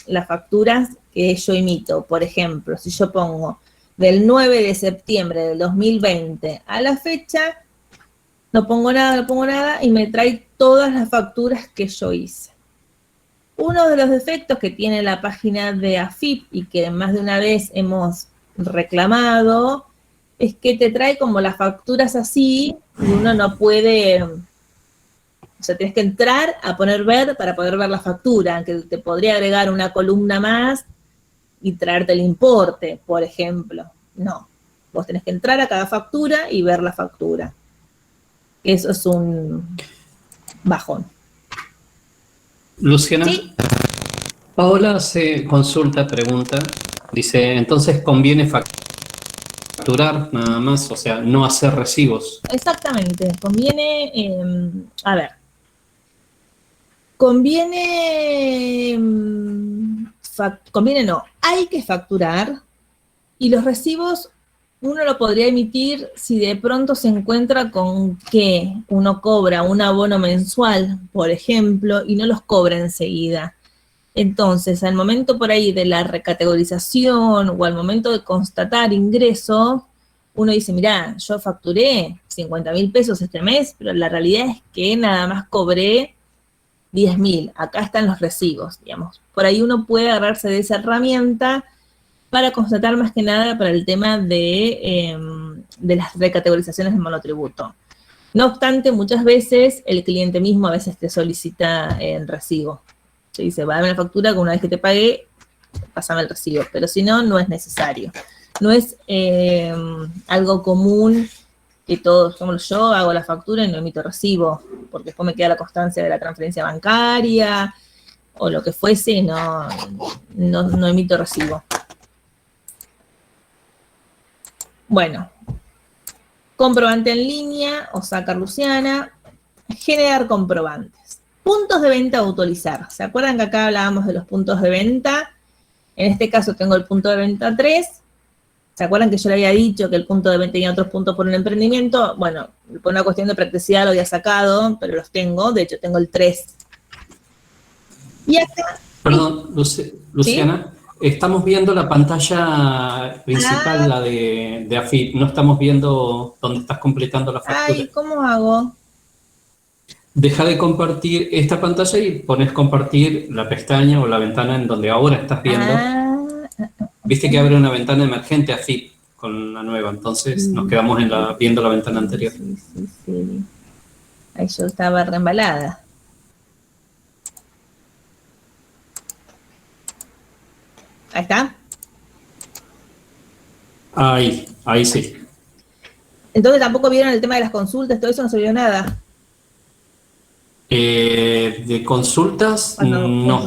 las facturas que yo emito. Por ejemplo, si yo pongo del 9 de septiembre del 2020 a la fecha, no pongo nada y me trae todas las facturas que yo hice. Uno de los defectos que tiene la página de AFIP y que más de una vez hemos reclamado es que te trae como las facturas así y uno no puede... O sea, tienes que entrar a poner ver para poder ver la factura, que te podría agregar una columna más y traerte el importe, por ejemplo. No, vos tenés que entrar a cada factura y ver la factura. Eso es un bajón. Luciana, ¿Sí? Paola hace consulta, pregunta, dice, entonces conviene facturar nada más, o sea, no hacer recibos. Exactamente, conviene, a ver, conviene no, hay que facturar y los recibos uno lo podría emitir si de pronto se encuentra con que uno cobra un abono mensual, por ejemplo, y no los cobra enseguida. Entonces, al momento por ahí de la recategorización o al momento de constatar ingreso, uno dice, mirá, yo facturé 50.000 pesos este mes, pero la realidad es que nada más cobré 10.000. Acá están los recibos, digamos. Por ahí uno puede agarrarse de esa herramienta para constatar más que nada para el tema de las recategorizaciones de monotributo. No obstante, muchas veces el cliente mismo a veces te solicita el recibo. Se dice, va a darme la factura, que una vez que te pagué, pásame el recibo. Pero si no, no es necesario. No es algo común que todos, como yo, hago la factura y no emito recibo, porque después me queda la constancia de la transferencia bancaria o lo que fuese y no emito recibo. Bueno, comprobante en línea, o sacar Luciana, generar comprobantes. Puntos de venta a utilizar. ¿Se acuerdan que acá hablábamos de los puntos de venta? En este caso tengo el punto de venta 3. ¿Se acuerdan que yo le había dicho que el punto de venta tenía otros puntos por un emprendimiento? Bueno, por una cuestión de practicidad lo había sacado, pero los tengo. De hecho, tengo el 3. Y acá... Perdón, Luciana, ¿sí? Estamos viendo la pantalla principal, la de AFIP. No estamos viendo dónde estás completando la factura. Ay, ¿cómo hago? Deja de compartir esta pantalla y pones compartir la pestaña o la ventana en donde ahora estás viendo. Viste que abre una ventana emergente AFIP con la nueva, entonces nos quedamos viendo la ventana anterior. Sí. Ahí yo estaba reembalada. Ahí está. Ahí sí. Entonces tampoco vieron el tema de las consultas, todo eso no se vio nada. De consultas, no.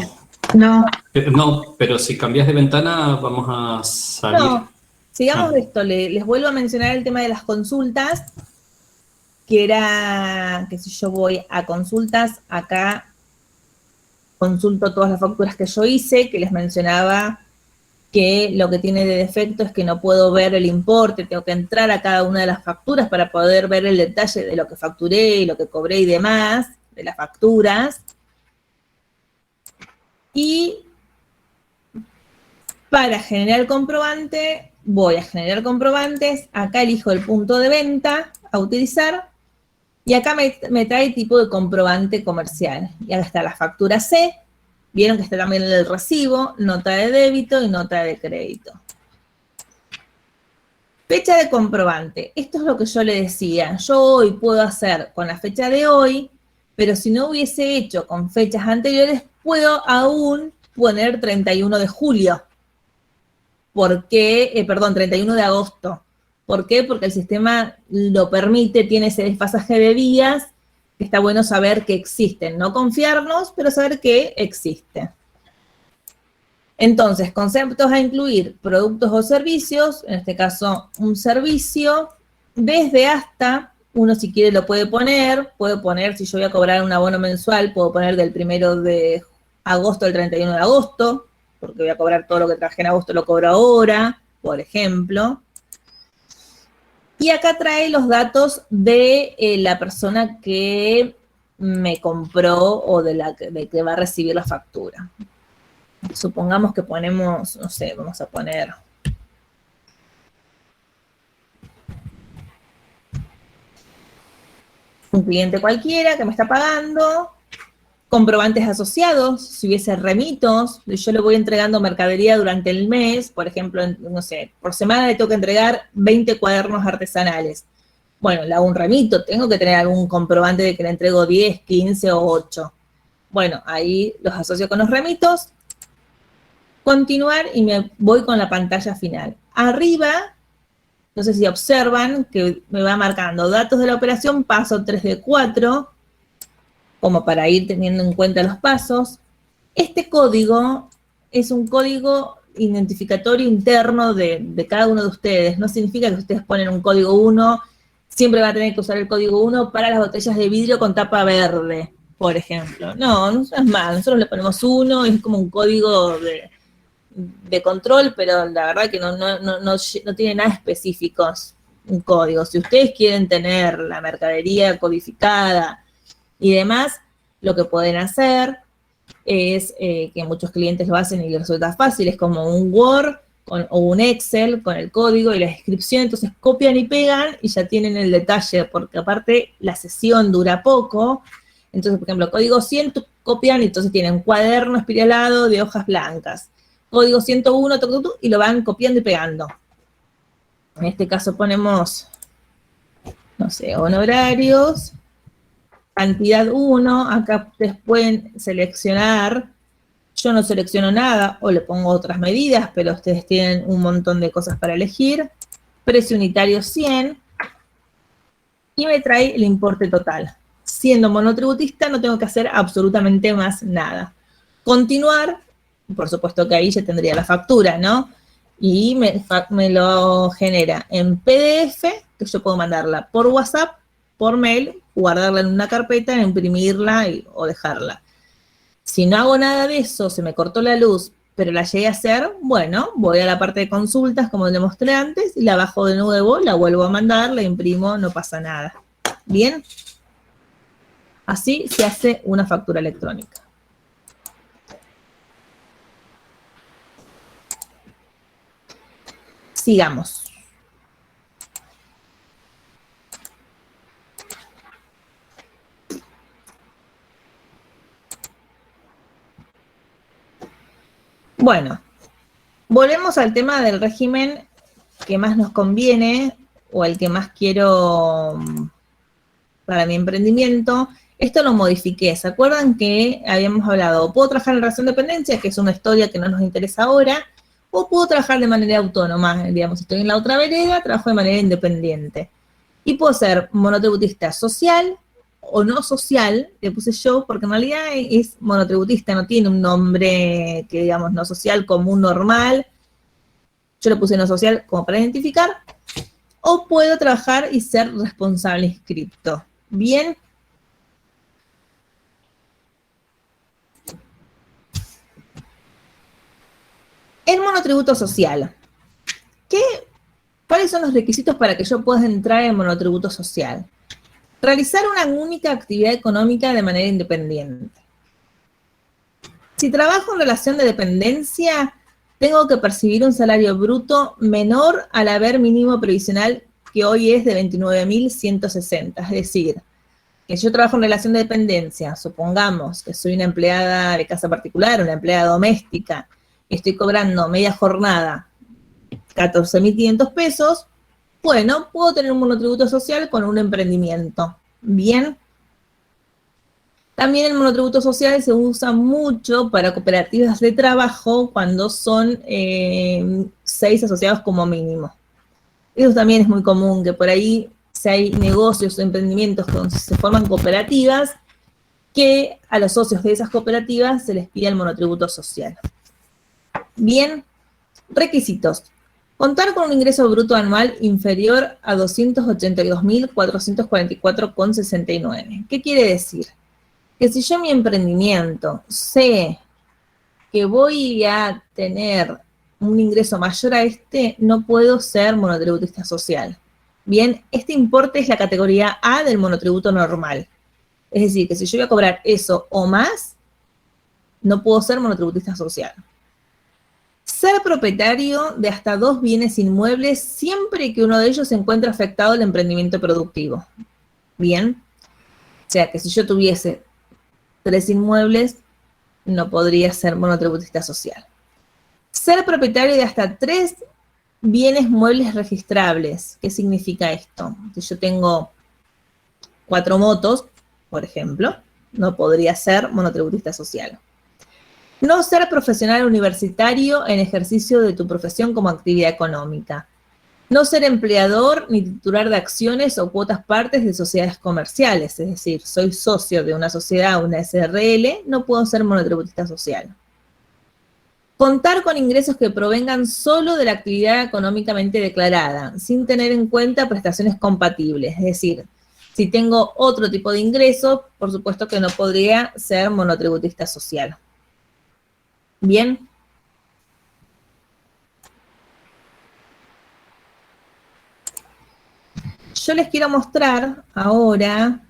No. No, pero si cambias de ventana vamos a salir. Sigamos esto, les vuelvo a mencionar el tema de las consultas, que era que si yo voy a consultas, acá consulto todas las facturas que yo hice, que les mencionaba que lo que tiene de defecto es que no puedo ver el importe, tengo que entrar a cada una de las facturas para poder ver el detalle de lo que facturé y lo que cobré y demás, de las facturas. Y para generar el comprobante, voy a generar comprobantes, acá elijo el punto de venta a utilizar, y acá me trae tipo de comprobante comercial. Y acá está la factura C, vieron que está también el recibo, nota de débito y nota de crédito. Fecha de comprobante, esto es lo que yo le decía, yo hoy puedo hacer con la fecha de hoy, pero si no hubiese hecho con fechas anteriores, puedo aún poner 31 de julio. ¿Por qué? Perdón, 31 de agosto. ¿Por qué? Porque el sistema lo permite, tiene ese desfasaje de días, que está bueno saber que existen. No confiarnos, pero saber que existe. Entonces, conceptos a incluir, productos o servicios, en este caso un servicio, desde hasta, uno si quiere lo puede poner, si yo voy a cobrar un abono mensual, puedo poner del 1 de agosto al 31 de agosto, porque voy a cobrar todo lo que traje en agosto, lo cobro ahora, por ejemplo. Y acá trae los datos de la persona que me compró o de que va a recibir la factura. Supongamos que ponemos, no sé, vamos a poner un cliente cualquiera que me está pagando, comprobantes asociados, si hubiese remitos, yo le voy entregando mercadería durante el mes, por ejemplo, no sé, por semana le tengo que entregar 20 cuadernos artesanales. Bueno, le hago un remito, tengo que tener algún comprobante de que le entrego 10, 15 o 8. Bueno, ahí los asocio con los remitos. Continuar y me voy con la pantalla final. Arriba, no sé si observan que me va marcando datos de la operación, paso 3 de 4, como para ir teniendo en cuenta los pasos. Este código es un código identificatorio interno de cada uno de ustedes. No significa que ustedes ponen un código 1, siempre va a tener que usar el código 1 para las botellas de vidrio con tapa verde, por ejemplo. No es mal, nosotros le ponemos 1, es como un código de control, pero la verdad que no tiene nada específicos un código. Si ustedes quieren tener la mercadería codificada y demás, lo que pueden hacer es que muchos clientes lo hacen y les resulta fácil, es como un Word o un Excel con el código y la descripción, entonces copian y pegan y ya tienen el detalle, porque aparte la sesión dura poco, entonces por ejemplo, código 100 copian y entonces tienen un cuaderno espiralado de hojas blancas, código 101 y lo van copiando y pegando. En este caso ponemos, no sé, honorarios, cantidad 1, acá ustedes pueden seleccionar, yo no selecciono nada o le pongo otras medidas, pero ustedes tienen un montón de cosas para elegir, precio unitario 100, y me trae el importe total. Siendo monotributista no tengo que hacer absolutamente más nada. Continuar, por supuesto que ahí ya tendría la factura, ¿no? Y me lo genera en PDF, que yo puedo mandarla por WhatsApp, por mail, guardarla en una carpeta, imprimirla o dejarla. Si no hago nada de eso, se me cortó la luz, pero la llegué a hacer, bueno, voy a la parte de consultas, como les mostré antes, y la bajo de nuevo, la vuelvo a mandar, la imprimo, no pasa nada. ¿Bien? Así se hace una factura electrónica. Sigamos. Bueno, volvemos al tema del régimen que más nos conviene o el que más quiero para mi emprendimiento. Esto lo modifiqué. ¿Se acuerdan que habíamos hablado? Puedo trabajar en relación de dependencia, que es una historia que no nos interesa ahora, o puedo trabajar de manera autónoma. Digamos, estoy en la otra vereda, trabajo de manera independiente. Y puedo ser monotributista social o no social, le puse yo, porque en realidad es monotributista, no tiene un nombre que digamos no social, común, normal. yo le puse no social como para identificar, o puedo trabajar y ser responsable inscripto. Bien. El monotributo social. ¿Cuáles son los requisitos para que yo pueda entrar en el monotributo social? Realizar una única actividad económica de manera independiente. Si trabajo en relación de dependencia, tengo que percibir un salario bruto menor al haber mínimo previsional, que hoy es de 29.160. Es decir, que yo trabajo en relación de dependencia, supongamos que soy una empleada de casa particular, una empleada doméstica, y estoy cobrando media jornada 14.500 pesos, bueno, puedo tener un monotributo social con un emprendimiento. Bien. También el monotributo social se usa mucho para cooperativas de trabajo cuando son 6 asociados como mínimo. Eso también es muy común, que por ahí si hay negocios o emprendimientos donde se forman cooperativas, que a los socios de esas cooperativas se les pide el monotributo social. Bien, requisitos. Contar con un ingreso bruto anual inferior a 282.444,69. ¿Qué quiere decir? Que si yo en mi emprendimiento sé que voy a tener un ingreso mayor a este, no puedo ser monotributista social. Bien, este importe es la categoría A del monotributo normal. Es decir, que si yo voy a cobrar eso o más, no puedo ser monotributista social. Ser propietario de hasta 2 bienes inmuebles siempre que uno de ellos se encuentre afectado al emprendimiento productivo. Bien, o sea que si yo tuviese 3 inmuebles, no podría ser monotributista social. Ser propietario de hasta 3 bienes muebles registrables. ¿Qué significa esto? Si yo tengo 4 motos, por ejemplo, no podría ser monotributista social. No ser profesional universitario en ejercicio de tu profesión como actividad económica. No ser empleador ni titular de acciones o cuotas partes de sociedades comerciales. Es decir, soy socio de una sociedad, una SRL, no puedo ser monotributista social. Contar con ingresos que provengan solo de la actividad económicamente declarada, sin tener en cuenta prestaciones compatibles. Es decir, si tengo otro tipo de ingresos, por supuesto que no podría ser monotributista social. Bien. Yo les quiero mostrar ahora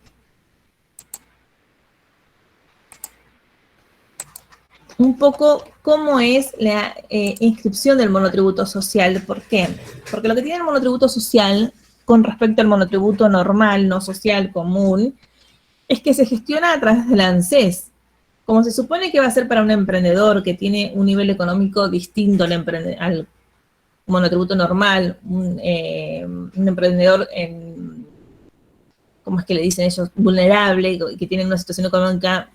un poco cómo es la inscripción del monotributo social. ¿Por qué? Porque lo que tiene el monotributo social con respecto al monotributo normal, no social, común, es que se gestiona a través del ANSES. Como se supone que va a ser para un emprendedor que tiene un nivel económico distinto al monotributo normal, un emprendedor ¿cómo es que le dicen ellos? Vulnerable, que tiene una situación económica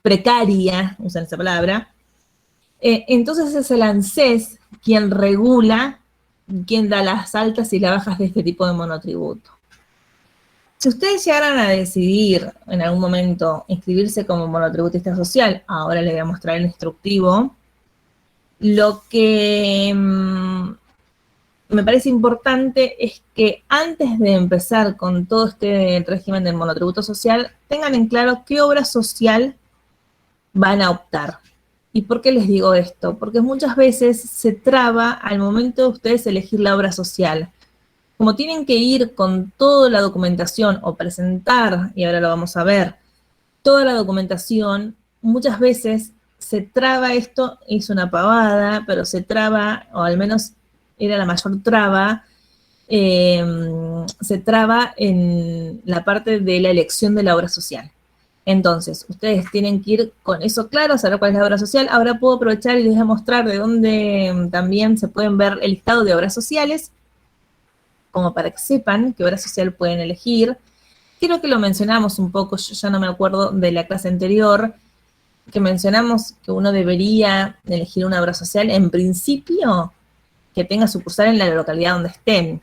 precaria, usan esa palabra. Entonces es el ANSES quien regula, quien da las altas y las bajas de este tipo de monotributo. Si ustedes llegaran a decidir en algún momento inscribirse como monotributista social, ahora les voy a mostrar el instructivo, lo que me parece importante es que antes de empezar con todo este régimen del monotributo social, tengan en claro qué obra social van a optar. ¿Y por qué les digo esto? Porque muchas veces se traba al momento de ustedes elegir la obra social. Como tienen que ir con toda la documentación o presentar, y ahora lo vamos a ver, toda la documentación, muchas veces se traba esto, hizo una pavada, pero se traba, o al menos era la mayor traba, se traba en la parte de la elección de la obra social. Entonces, ustedes tienen que ir con eso claro, saber cuál es la obra social. Ahora puedo aprovechar y les voy a mostrar de dónde también se pueden ver el listado de obras sociales, como para que sepan qué obra social pueden elegir. Creo que lo mencionamos un poco, yo ya no me acuerdo de la clase anterior, que mencionamos que uno debería elegir una obra social, en principio, que tenga sucursal en la localidad donde estén.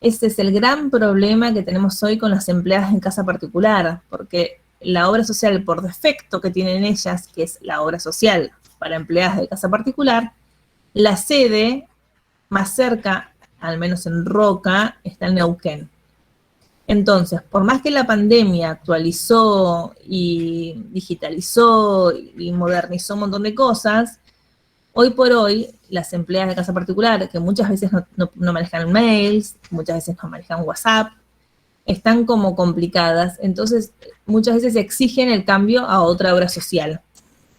Ese es el gran problema que tenemos hoy con las empleadas en casa particular, porque la obra social por defecto que tienen ellas, que es la obra social para empleadas de casa particular, la sede más cerca, al menos en Roca, está en Neuquén. Entonces, por más que la pandemia actualizó y digitalizó y modernizó un montón de cosas, hoy por hoy, las empleadas de casa particular, que muchas veces no manejan mails, muchas veces no manejan WhatsApp, están como complicadas, entonces muchas veces exigen el cambio a otra obra social.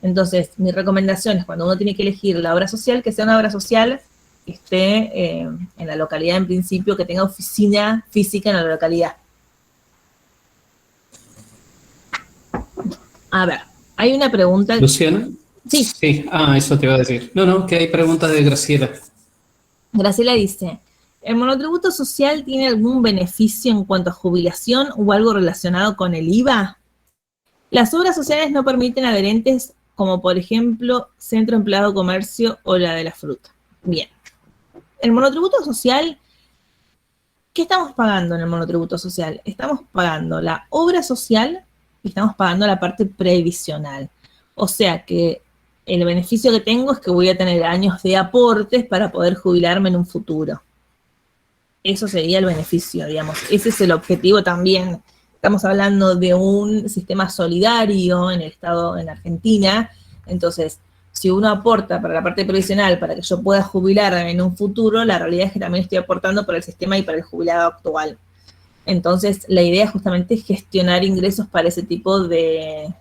Entonces, mi recomendación es cuando uno tiene que elegir la obra social, que sea una obra social que esté en la localidad en principio, que tenga oficina física en la localidad. A ver, hay una pregunta. ¿Luciana? Sí. Sí, eso te iba a decir. No, que hay preguntas de Graciela. Graciela dice, ¿el monotributo social tiene algún beneficio en cuanto a jubilación o algo relacionado con el IVA? Las obras sociales no permiten adherentes como por ejemplo Centro Empleado de Comercio o la de la Fruta. Bien. El monotributo social, ¿qué estamos pagando en el monotributo social? Estamos pagando la obra social y estamos pagando la parte previsional. O sea que el beneficio que tengo es que voy a tener años de aportes para poder jubilarme en un futuro. Eso sería el beneficio, digamos. Ese es el objetivo también. Estamos hablando de un sistema solidario en el Estado, en Argentina. Entonces, si uno aporta para la parte previsional para que yo pueda jubilarme en un futuro, la realidad es que también estoy aportando para el sistema y para el jubilado actual. Entonces, la idea justamente es gestionar ingresos para ese tipo de,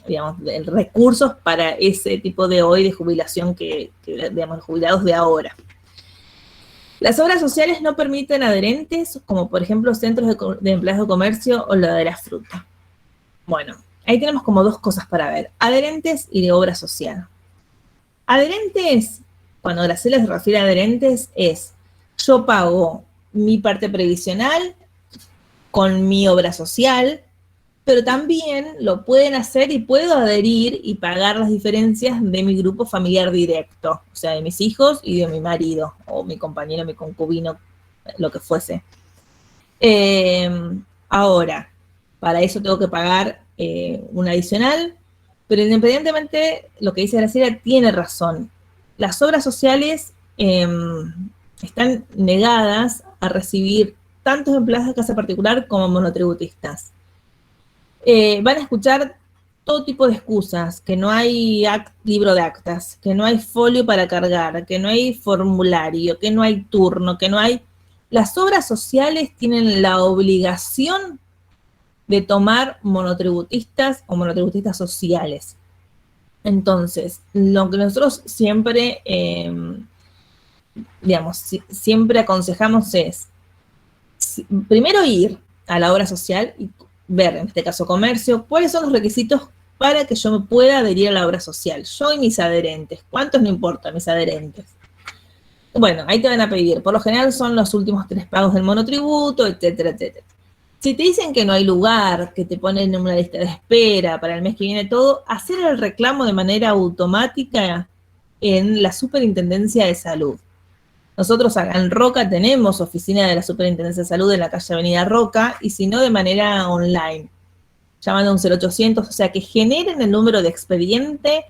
digamos, de recursos para ese tipo de hoy de jubilación que digamos, jubilados de ahora. Las obras sociales no permiten adherentes, como por ejemplo centros de empleados de comercio o la de la fruta. Bueno, ahí tenemos como dos cosas para ver, adherentes y de obra social. Adherentes, cuando Graciela se refiere a adherentes, es yo pago mi parte previsional con mi obra social, pero también lo pueden hacer y puedo adherir y pagar las diferencias de mi grupo familiar directo, o sea, de mis hijos y de mi marido, o mi compañero, mi concubino, lo que fuese. Ahora, para eso tengo que pagar un adicional, pero independientemente, lo que dice Graciela tiene razón. Las obras sociales están negadas a recibir tantos empleados de casa particular como monotributistas. Van a escuchar todo tipo de excusas, que no hay libro de actas, que no hay folio para cargar, que no hay formulario, que no hay turno, que no hay... Las obras sociales tienen la obligación de tomar monotributistas o monotributistas sociales. Entonces, lo que nosotros siempre, siempre aconsejamos es, primero ir a la obra social y ver, en este caso comercio, cuáles son los requisitos para que yo me pueda adherir a la obra social. Yo y mis adherentes. ¿Cuántos no importa mis adherentes? Bueno, ahí te van a pedir. Por lo general son los últimos 3 pagos del monotributo, etcétera, etcétera. Si te dicen que no hay lugar, que te ponen en una lista de espera para el mes que viene todo, hacer el reclamo de manera automática en la Superintendencia de Salud. Nosotros acá en Roca tenemos oficina de la Superintendencia de Salud en la calle Avenida Roca, y si no, de manera online, llamando a un 0800, o sea, que generen el número de expediente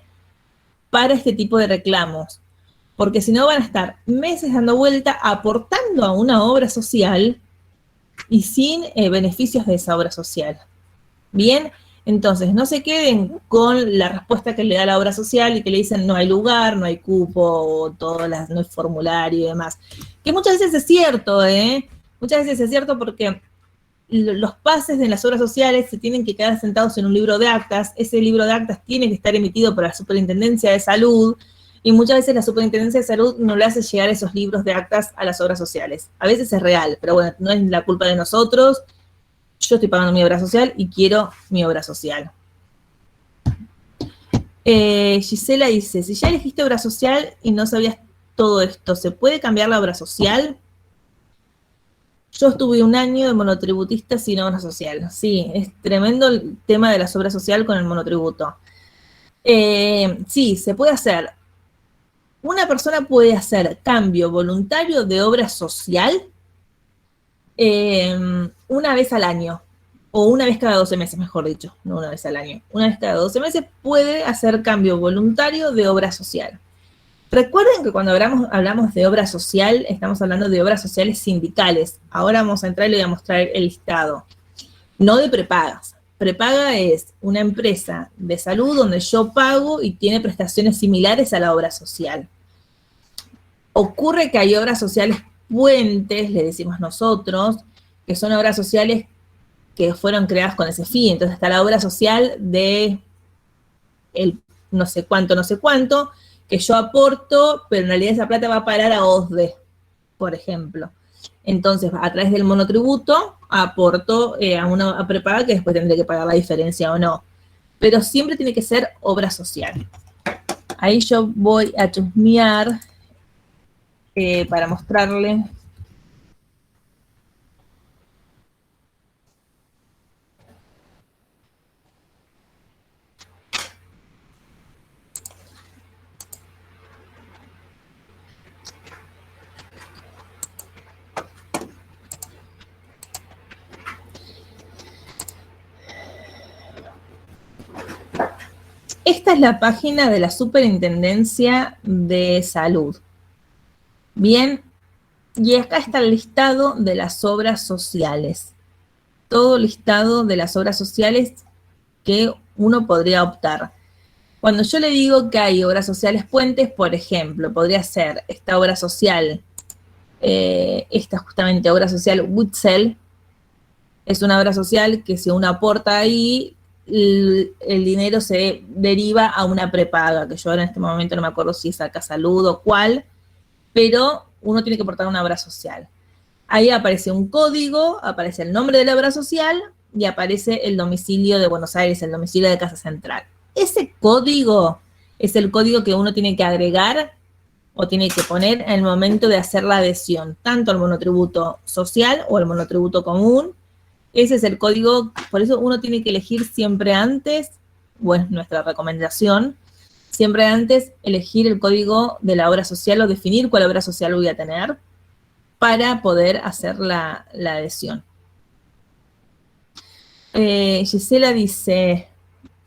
para este tipo de reclamos, porque si no van a estar meses dando vuelta, aportando a una obra social y sin beneficios de esa obra social. Bien, entonces no se queden con la respuesta que le da la obra social y que le dicen no hay lugar, no hay cupo, no hay formulario y demás. Que muchas veces es cierto, muchas veces es cierto porque los pases de las obras sociales se tienen que quedar sentados en un libro de actas, ese libro de actas tiene que estar emitido por la Superintendencia de Salud, y muchas veces la Superintendencia de Salud no le hace llegar esos libros de actas a las obras sociales. A veces es real, pero bueno, no es la culpa de nosotros. Yo estoy pagando mi obra social y quiero mi obra social. Gisela dice, si ya elegiste obra social y no sabías todo esto, ¿se puede cambiar la obra social? Yo estuve 1 año de monotributista sin obra social. Sí, es tremendo el tema de las obras sociales con el monotributo. Sí, se puede hacer. Una persona puede hacer cambio voluntario de obra social una vez al año, o una vez cada 12 meses, mejor dicho, no una vez al año. Una vez cada 12 meses puede hacer cambio voluntario de obra social. Recuerden que cuando hablamos de obra social, estamos hablando de obras sociales sindicales. Ahora vamos a entrar y le voy a mostrar el listado. No de prepagas. Prepaga es una empresa de salud donde yo pago y tiene prestaciones similares a la obra social. Ocurre que hay obras sociales puentes, le decimos nosotros, que son obras sociales que fueron creadas con ese fin. Entonces está la obra social de el no sé cuánto, que yo aporto, pero en realidad esa plata va a parar a OSDE, por ejemplo. Entonces, a través del monotributo, aporto a una prepaga que después tendré que pagar la diferencia o no. Pero siempre tiene que ser obra social. Ahí yo voy a chusmear para mostrarle. Esta es la página de la Superintendencia de Salud. Bien, y acá está el listado de las obras sociales. Todo listado de las obras sociales que uno podría optar. Cuando yo le digo que hay obras sociales puentes, por ejemplo, podría ser esta obra social, esta justamente obra social Witzel, es una obra social que si uno aporta ahí, el dinero se deriva a una prepaga, que yo ahora en este momento no me acuerdo si es acá Salud o cuál, pero uno tiene que aportar una obra social. Ahí aparece un código, aparece el nombre de la obra social y aparece el domicilio de Buenos Aires, el domicilio de Casa Central. Ese código es el código que uno tiene que agregar o tiene que poner en el momento de hacer la adhesión, tanto al monotributo social o al monotributo común. Ese es el código, por eso uno tiene que elegir siempre antes, o es nuestra recomendación, siempre antes elegir el código de la obra social o definir cuál obra social voy a tener para poder hacer la adhesión. Gisela dice,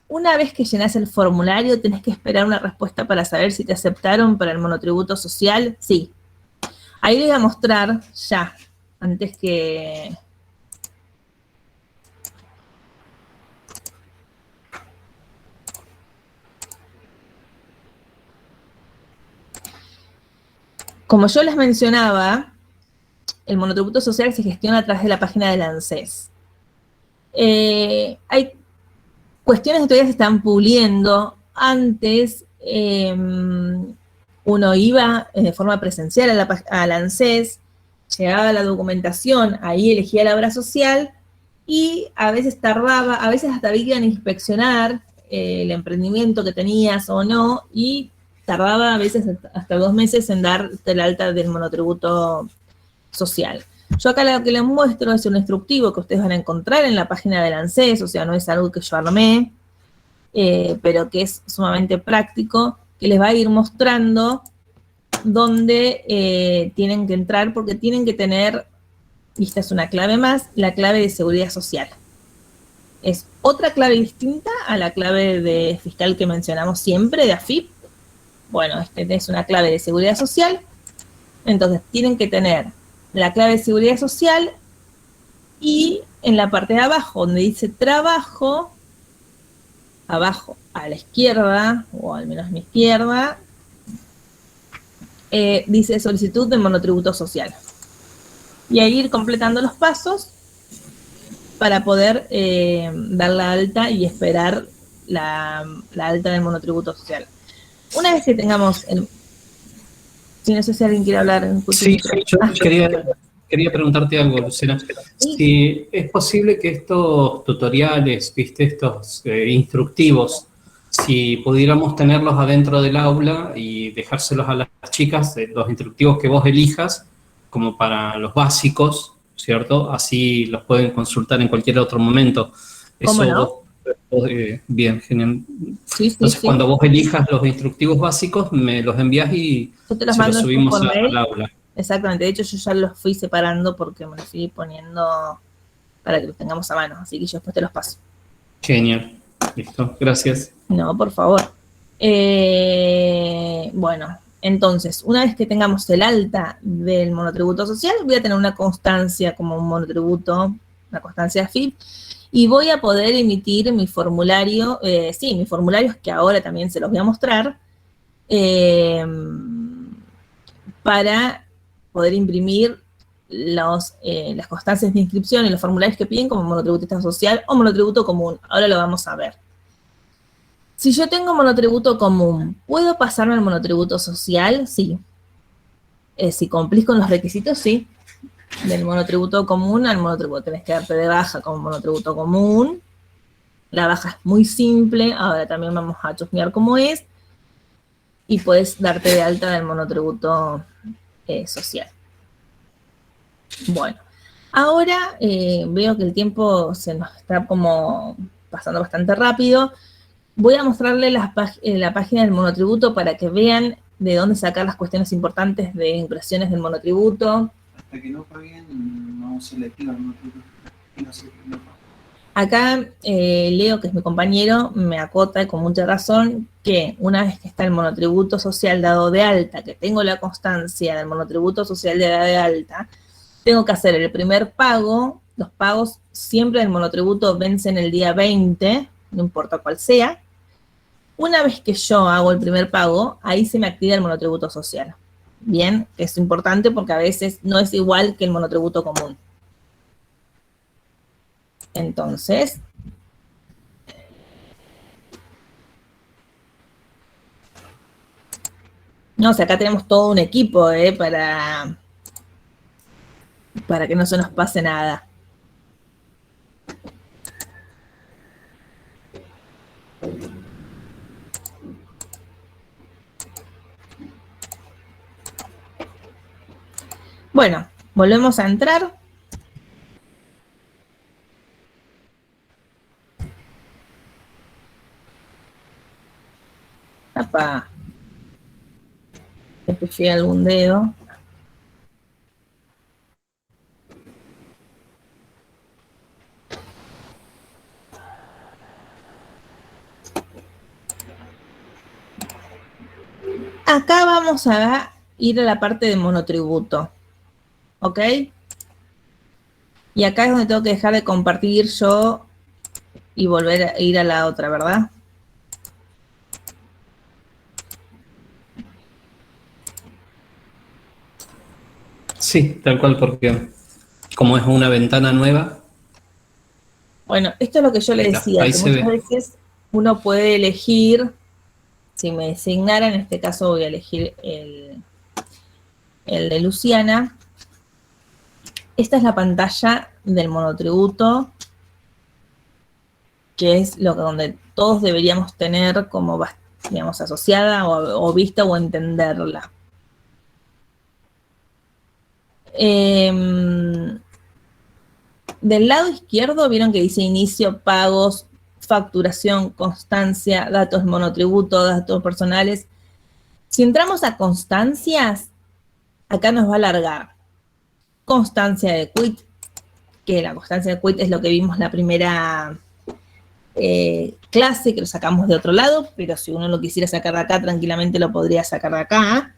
una vez que llenas el formulario, ¿tenés que esperar una respuesta para saber si te aceptaron para el monotributo social? Sí. Ahí les voy a mostrar ya, antes que... Como yo les mencionaba, el monotributo social se gestiona a través de la página del ANSES. Hay cuestiones que todavía se están puliendo. Antes uno iba de forma presencial al ANSES, llegaba la documentación, ahí elegía la obra social y a veces tardaba, a veces hasta había que inspeccionar el emprendimiento que tenías o no y tardaba a veces hasta 2 meses en darte el alta del monotributo social. Yo acá lo que les muestro es un instructivo que ustedes van a encontrar en la página del ANSES, o sea, no es algo que yo armé, pero que es sumamente práctico, que les va a ir mostrando dónde tienen que entrar, porque tienen que tener, y esta es una clave más, la clave de seguridad social. Es otra clave distinta a la clave de fiscal que mencionamos siempre, de AFIP. Bueno, esta es una clave de seguridad social, entonces tienen que tener la clave de seguridad social y en la parte de abajo, donde dice trabajo, abajo a la izquierda, o al menos a mi izquierda, dice solicitud de monotributo social. Y ahí ir completando los pasos para poder dar la alta y esperar la alta del monotributo social. Una vez que tengamos el... Si no sé si alguien quiere hablar en futuro. Sí, yo quería preguntarte algo, Lucena. Sí. Si es posible que estos tutoriales, viste, estos instructivos, si pudiéramos tenerlos adentro del aula y dejárselos a las chicas, los instructivos que vos elijas, como para los básicos, ¿cierto? Así los pueden consultar en cualquier otro momento. ¿Cómo Eso no? Bien, genial. Sí, Entonces, sí. cuando vos elijas los instructivos básicos, me los envías y Yo te los se mando los en tu subimos correo. al aula. Exactamente, de hecho yo ya los fui separando porque me los fui poniendo para que los tengamos a mano, así que yo después te los paso. Genial. Listo, gracias. No, por favor. Bueno, Entonces, una vez que tengamos el alta del monotributo social, voy a tener una constancia como un monotributo, una constancia FIP, y voy a poder emitir mi formulario, mis formularios que ahora también se los voy a mostrar, para poder imprimir las constancias de inscripción y los formularios que piden como monotributista social o monotributo común. Ahora lo vamos a ver. Si yo tengo monotributo común, ¿puedo pasarme al monotributo social? Sí. Si cumplís con los requisitos, sí. Del monotributo común al monotributo. Tenés que darte de baja como monotributo común. La baja es muy simple. Ahora también vamos a chusmear cómo es. Y puedes darte de alta del monotributo social. Bueno, ahora veo que el tiempo se nos está como pasando bastante rápido. Voy a mostrarles la página del monotributo para que vean de dónde sacar las cuestiones importantes de impresiones del monotributo. Hasta que no paguen, no se le activa el monotributo. Y no se le activa. Acá Leo, que es mi compañero, me acota con mucha razón que una vez que está el monotributo social dado de alta, que tengo la constancia del monotributo social dado de alta, tengo que hacer el primer pago. Los pagos siempre del monotributo vencen el día 20, no importa cuál sea. Una vez que yo hago el primer pago, ahí se me activa el monotributo social. Bien, que es importante porque a veces no es igual que el monotributo común. Entonces, no sé, acá tenemos todo un equipo para que no se nos pase nada. Bueno, volvemos a entrar. Apa. Me pifié algún dedo. Acá vamos a ir a la parte de monotributo. ¿Ok? Y acá es donde tengo que dejar de compartir yo y volver a ir a la otra, ¿verdad? Sí, tal cual, porque como es una ventana nueva. Bueno, esto es lo que yo le decía, Ahí que se muchas ve. veces uno puede elegir, si me designara, en este caso voy a elegir el de Luciana. Esta es la pantalla del monotributo, que es donde todos deberíamos tener como, digamos, asociada o vista o entenderla. Del lado izquierdo vieron que dice inicio, pagos, facturación, constancia, datos monotributo, datos personales. Si entramos a constancias, acá nos va a alargar constancia de quit, que la constancia de quit es lo que vimos la primera clase, que lo sacamos de otro lado, pero si uno lo quisiera sacar de acá, tranquilamente lo podría sacar de acá.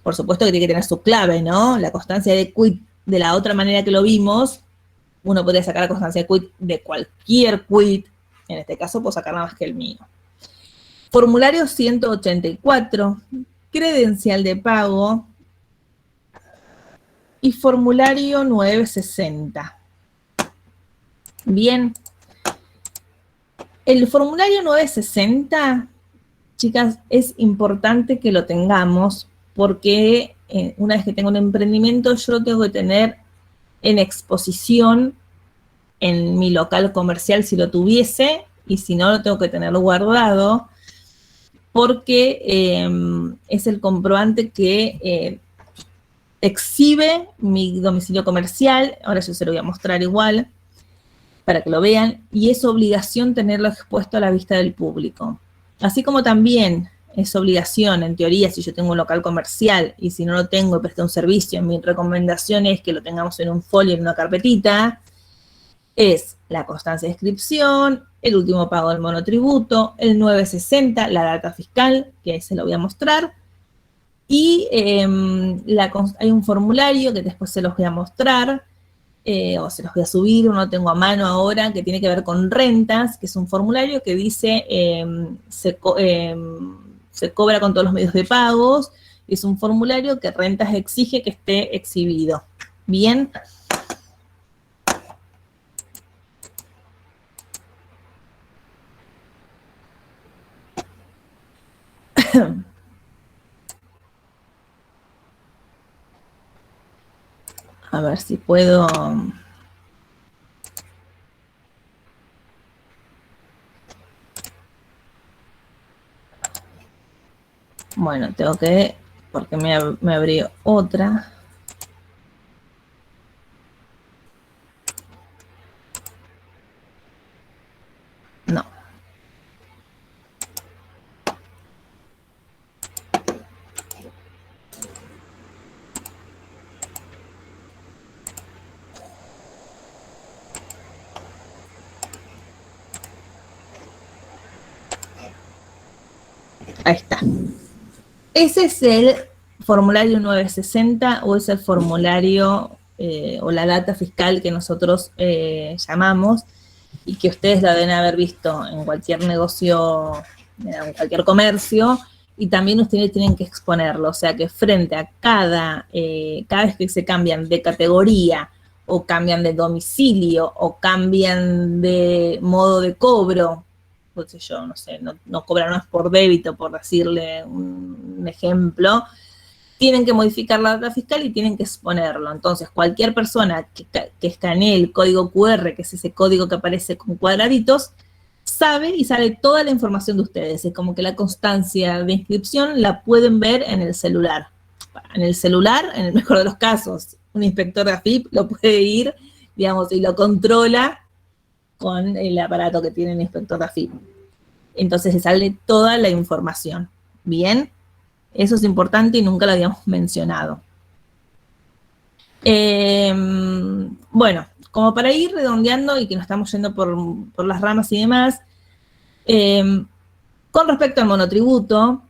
Por supuesto que tiene que tener su clave, ¿no? La constancia de quit, de la otra manera que lo vimos, uno podría sacar la constancia de quit de cualquier quit. En este caso puedo sacar nada más que el mío. Formulario 184, credencial de pago y formulario 960. Bien. El formulario 960, chicas, es importante que lo tengamos porque una vez que tengo un emprendimiento, yo lo tengo que tener en exposición en mi local comercial si lo tuviese, y si no, lo tengo que tener guardado porque es el comprobante que exhibe mi domicilio comercial. Ahora yo se lo voy a mostrar igual para que lo vean, y es obligación tenerlo expuesto a la vista del público. Así como también es obligación, en teoría, si yo tengo un local comercial y si no lo tengo y presté un servicio, mi recomendación es que lo tengamos en un folio, en una carpetita, es la constancia de inscripción, el último pago del monotributo, el 960, la data fiscal, que se lo voy a mostrar, Y hay un formulario que después se los voy a mostrar, o se los voy a subir, uno lo tengo a mano ahora, que tiene que ver con rentas, que es un formulario que dice se cobra con todos los medios de pagos, es un formulario que rentas exige que esté exhibido. Bien. A ver si puedo. Bueno, tengo que, porque me abrió otra. No. Ahí está. Ese es el formulario 960 o es el formulario o la data fiscal que nosotros llamamos y que ustedes la deben haber visto en cualquier negocio, en cualquier comercio, y también ustedes tienen que exponerlo. O sea que frente a cada vez que se cambian de categoría o cambian de domicilio o cambian de modo de cobro, no sé yo, no sé, no cobran más por débito, por decirle un ejemplo, tienen que modificar la data fiscal y tienen que exponerlo. Entonces, cualquier persona que escanee el código QR, que es ese código que aparece con cuadraditos, sabe y sale toda la información de ustedes. Es como que la constancia de inscripción la pueden ver en el celular. En el celular, en el mejor de los casos, un inspector de AFIP lo puede ir, digamos, y lo controla con el aparato que tiene el inspector de AFIP. Entonces se sale toda la información. Bien, eso es importante y nunca lo habíamos mencionado. Bueno, como para ir redondeando y que nos estamos yendo por las ramas y demás, con respecto al monotributo,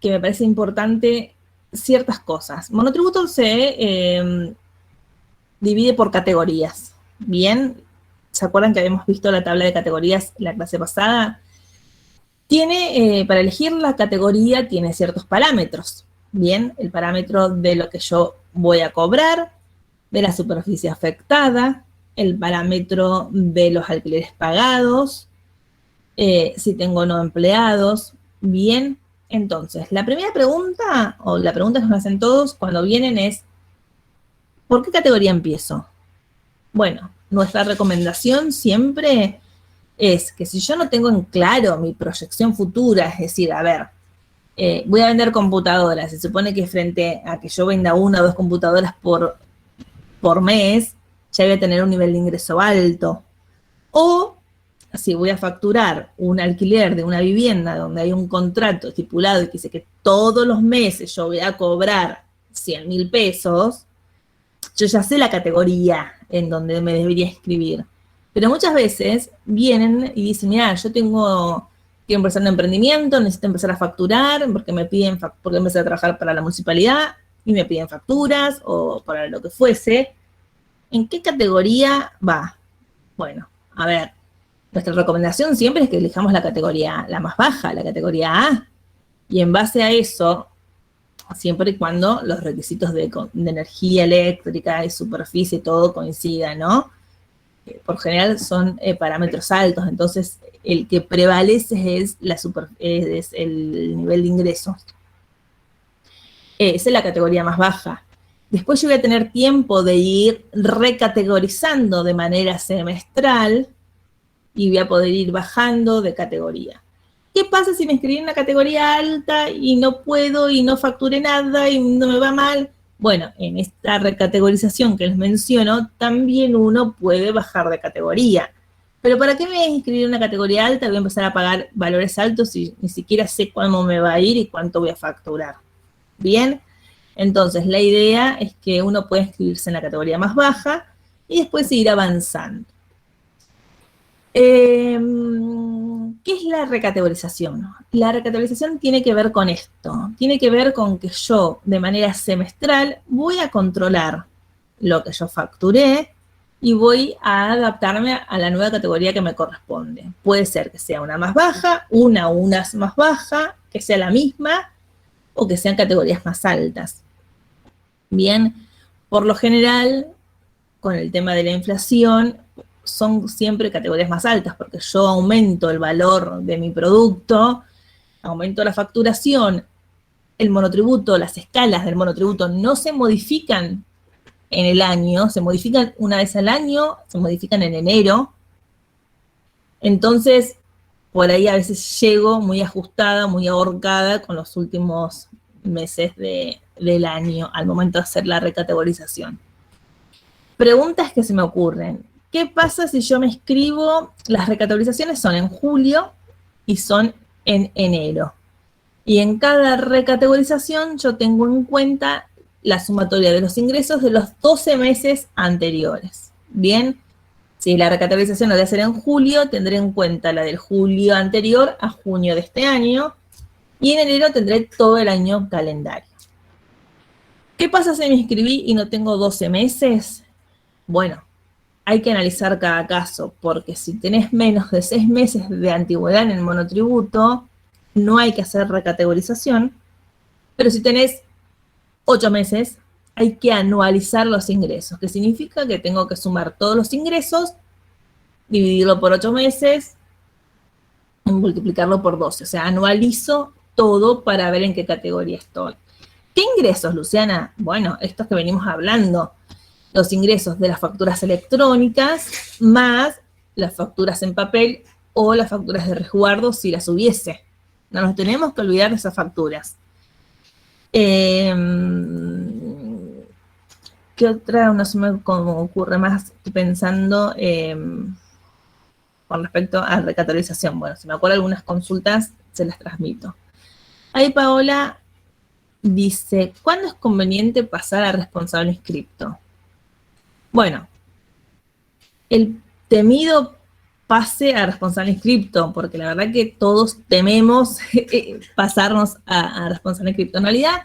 que me parece importante ciertas cosas. Monotributo se divide por categorías. Bien, ¿se acuerdan que habíamos visto la tabla de categorías en la clase pasada? Tiene, para elegir la categoría, tiene ciertos parámetros. Bien, el parámetro de lo que yo voy a cobrar, de la superficie afectada, el parámetro de los alquileres pagados, si tengo no empleados. Bien, entonces, la primera pregunta, o la pregunta que nos hacen todos cuando vienen es, ¿por qué categoría empiezo? Bueno, nuestra recomendación siempre es que si yo no tengo en claro mi proyección futura, es decir, a ver, voy a vender computadoras, se supone que frente a que yo venda 1 o 2 computadoras por mes, ya voy a tener un nivel de ingreso alto. O si voy a facturar un alquiler de una vivienda donde hay un contrato estipulado y que dice que todos los meses yo voy a cobrar 100.000 pesos, yo ya sé la categoría en donde me debería inscribir. Pero muchas veces vienen y dicen, mira, yo quiero empezar un emprendimiento, necesito empezar a facturar, porque empecé a trabajar para la municipalidad y me piden facturas o para lo que fuese. ¿En qué categoría va? Bueno, a ver, nuestra recomendación siempre es que elijamos la categoría, la más baja, la categoría A. Y en base a eso, siempre y cuando los requisitos de energía eléctrica y superficie, todo coincida, ¿no? Por general son parámetros altos, entonces el que prevalece es el nivel de ingresos. Esa es la categoría más baja. Después yo voy a tener tiempo de ir recategorizando de manera semestral y voy a poder ir bajando de categoría. ¿Qué pasa si me inscribí en una categoría alta y no puedo y no facturé nada y no me va mal? Bueno, en esta recategorización que les menciono, también uno puede bajar de categoría. Pero ¿para qué me voy a inscribir en una categoría alta? Voy a empezar a pagar valores altos y ni siquiera sé cuándo me va a ir y cuánto voy a facturar. Bien, entonces la idea es que uno puede inscribirse en la categoría más baja y después seguir avanzando. ¿Qué es la recategorización? La recategorización tiene que ver con esto, tiene que ver con que yo de manera semestral voy a controlar lo que yo facturé y voy a adaptarme a la nueva categoría que me corresponde. Puede ser que sea una más baja, una más baja, que sea la misma o que sean categorías más altas. Bien, por lo general, con el tema de la inflación, son siempre categorías más altas, porque yo aumento el valor de mi producto, aumento la facturación, el monotributo, las escalas del monotributo no se modifican en el año, se modifican una vez al año, se modifican en enero. Entonces, por ahí a veces llego muy ajustada, muy ahorcada con los últimos meses del año al momento de hacer la recategorización. Preguntas que se me ocurren. ¿Qué pasa si yo me escribo? Las recategorizaciones son en julio y son en enero. Y en cada recategorización yo tengo en cuenta la sumatoria de los ingresos de los 12 meses anteriores. Bien, si la recategorización la voy a hacer en julio, tendré en cuenta la del julio anterior a junio de este año. Y en enero tendré todo el año calendario. ¿Qué pasa si me inscribí y no tengo 12 meses? Bueno, hay que analizar cada caso, porque si tenés menos de 6 meses de antigüedad en el monotributo, no hay que hacer recategorización, pero si tenés 8 meses, hay que anualizar los ingresos, que significa que tengo que sumar todos los ingresos, dividirlo por 8 meses y multiplicarlo por 12. O sea, anualizo todo para ver en qué categoría estoy. ¿Qué ingresos, Luciana? Bueno, estos que venimos hablando. Los ingresos de las facturas electrónicas más las facturas en papel o las facturas de resguardo si las hubiese. No nos tenemos que olvidar de esas facturas. ¿Qué otra? No se me ocurre más. Estoy pensando con respecto a recategorización. Bueno, si me acuerdo algunas consultas, se las transmito. Ahí Paola dice, ¿cuándo es conveniente pasar a responsable inscripto? Bueno, el temido pase a responsable inscripto, porque la verdad que todos tememos pasarnos a responsable inscripto. En realidad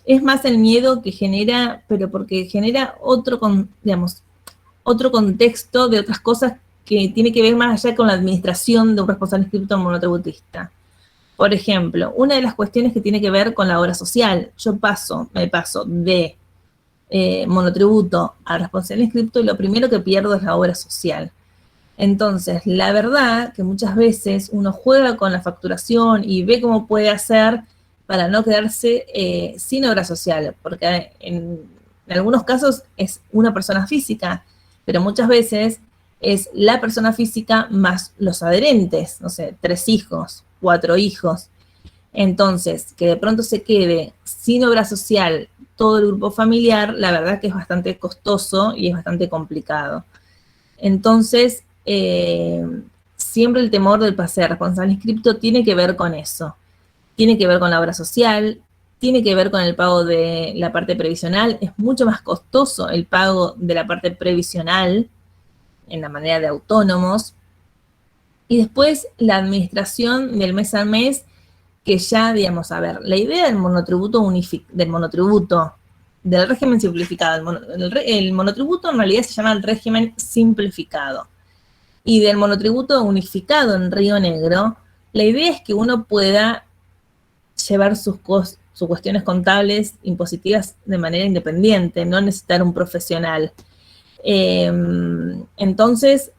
es más el miedo que genera, pero porque genera otro contexto de otras cosas que tiene que ver más allá con la administración de un responsable inscripto monotributista. Por ejemplo, una de las cuestiones que tiene que ver con la obra social. Yo me paso de monotributo a responsable inscripto y lo primero que pierdo es la obra social. Entonces, la verdad que muchas veces uno juega con la facturación y ve cómo puede hacer para no quedarse sin obra social, porque en algunos casos es una persona física, pero muchas veces es la persona física más los adherentes, no sé, 3 hijos, 4 hijos. Entonces, que de pronto se quede sin obra social todo el grupo familiar, la verdad que es bastante costoso y es bastante complicado. Entonces, siempre el temor del pase a responsable inscripto tiene que ver con eso. Tiene que ver con la obra social, tiene que ver con el pago de la parte previsional. Es mucho más costoso el pago de la parte previsional en la manera de autónomos. Y después la administración del mes a mes, que ya, digamos, a ver, la idea del monotributo del régimen simplificado, el monotributo en realidad se llama el régimen simplificado, y del monotributo unificado en Río Negro, la idea es que uno pueda llevar sus cuestiones contables, impositivas de manera independiente, no necesitar un profesional. Entonces,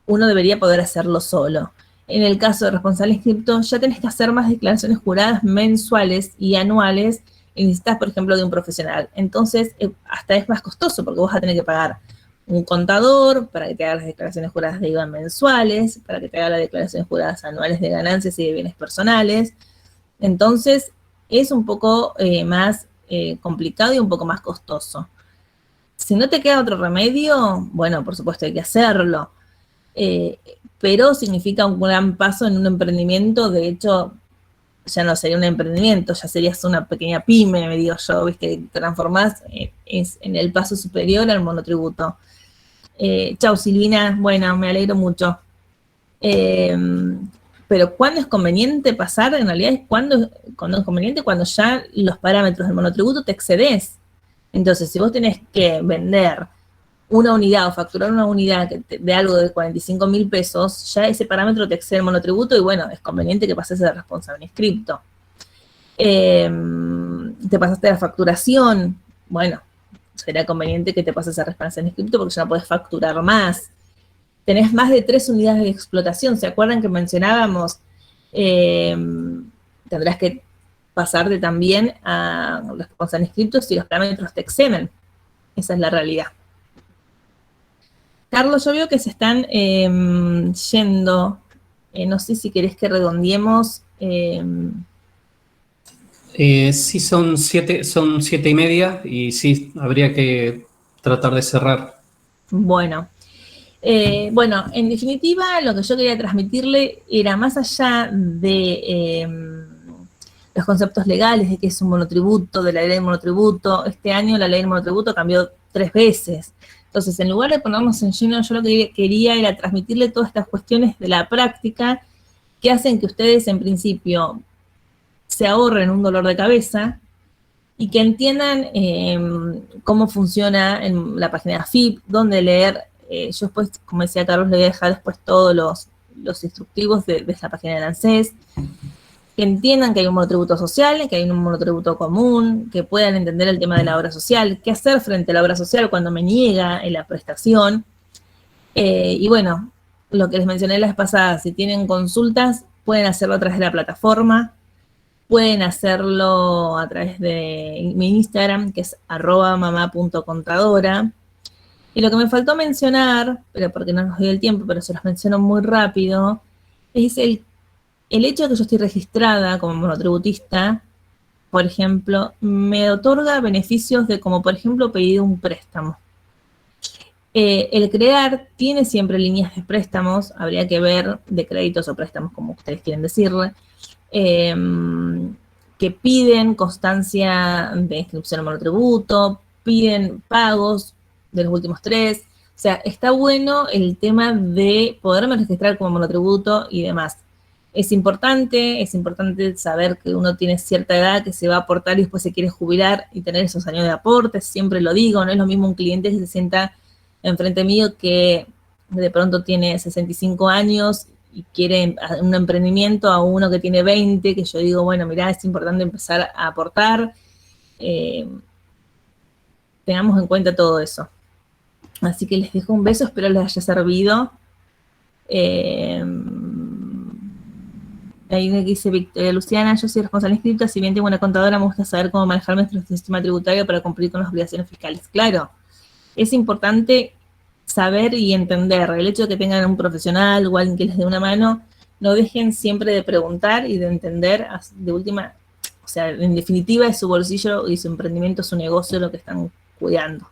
uno debería poder hacerlo solo. En el caso de responsable inscripto, ya tenés que hacer más declaraciones juradas mensuales y anuales y necesitas, por ejemplo, de un profesional. Entonces, hasta es más costoso porque vos vas a tener que pagar un contador para que te haga las declaraciones juradas de IVA mensuales, para que te haga las declaraciones juradas anuales de ganancias y de bienes personales. Entonces, es un poco más complicado y un poco más costoso. Si no te queda otro remedio, bueno, por supuesto hay que hacerlo. Pero significa un gran paso en un emprendimiento. De hecho, ya no sería un emprendimiento, ya serías una pequeña pyme, me digo yo, ¿viste? Te transformás en el paso superior al monotributo. Chau, Silvina, bueno, me alegro mucho. Pero ¿cuándo es conveniente pasar? En realidad es cuando es conveniente cuando ya los parámetros del monotributo te excedes. Entonces, si vos tenés que vender una unidad o facturar una unidad de algo de 45.000 pesos, ya ese parámetro te excede el monotributo y bueno, es conveniente que pases de responsable inscripto. Te pasaste a la facturación, bueno, será conveniente que te pases a responsable inscripto porque ya no podés facturar más. Tenés más de 3 unidades de explotación, ¿se acuerdan que mencionábamos? Tendrás que pasarte también a responsable inscripto si los parámetros te exceden. Esa es la realidad. Carlos, yo veo que se están yendo. No sé si querés que redondeemos. Sí, son 7:30 y sí, habría que tratar de cerrar. Bueno, en definitiva, lo que yo quería transmitirle era más allá de los conceptos legales, de qué es un monotributo, de la ley del monotributo. Este año la ley del monotributo cambió 3 veces. Entonces, en lugar de ponernos en lleno, yo lo que quería era transmitirle todas estas cuestiones de la práctica que hacen que ustedes, en principio, se ahorren un dolor de cabeza y que entiendan cómo funciona en la página de AFIP, dónde leer. Yo después, como decía Carlos, le voy a dejar después todos los instructivos de esta página del ANSES, que entiendan que hay un monotributo social, que hay un monotributo común, que puedan entender el tema de la obra social, qué hacer frente a la obra social cuando me niega en la prestación. Y bueno, lo que les mencioné la vez pasada, si tienen consultas, pueden hacerlo a través de la plataforma, pueden hacerlo a través de mi Instagram, que es @mamá.contadora. Y lo que me faltó mencionar, pero porque no nos dio el tiempo, pero se los menciono muy rápido, es el hecho de que yo estoy registrada como monotributista, por ejemplo, me otorga beneficios de como, por ejemplo, pedir un préstamo. El CREAR tiene siempre líneas de préstamos, habría que ver de créditos o préstamos, como ustedes quieren decirle, que piden constancia de inscripción al monotributo, piden pagos de los últimos 3. O sea, está bueno el tema de poderme registrar como monotributo y demás. Es importante saber que uno tiene cierta edad, que se va a aportar y después se quiere jubilar y tener esos años de aportes, siempre lo digo, no es lo mismo un cliente que se sienta enfrente mío que de pronto tiene 65 años y quiere un emprendimiento a uno que tiene 20, que yo digo, bueno, mirá, es importante empezar a aportar. Tengamos en cuenta todo eso. Así que les dejo un beso, espero les haya servido. Ahí me dice Victoria Luciana, yo soy responsable inscripta, si bien tengo una contadora, me gusta saber cómo manejar nuestro sistema tributario para cumplir con las obligaciones fiscales. Claro, es importante saber y entender. El hecho de que tengan un profesional o alguien que les dé una mano, no dejen siempre de preguntar y de entender, de última, o sea, en definitiva es su bolsillo y su emprendimiento, su negocio lo que están cuidando.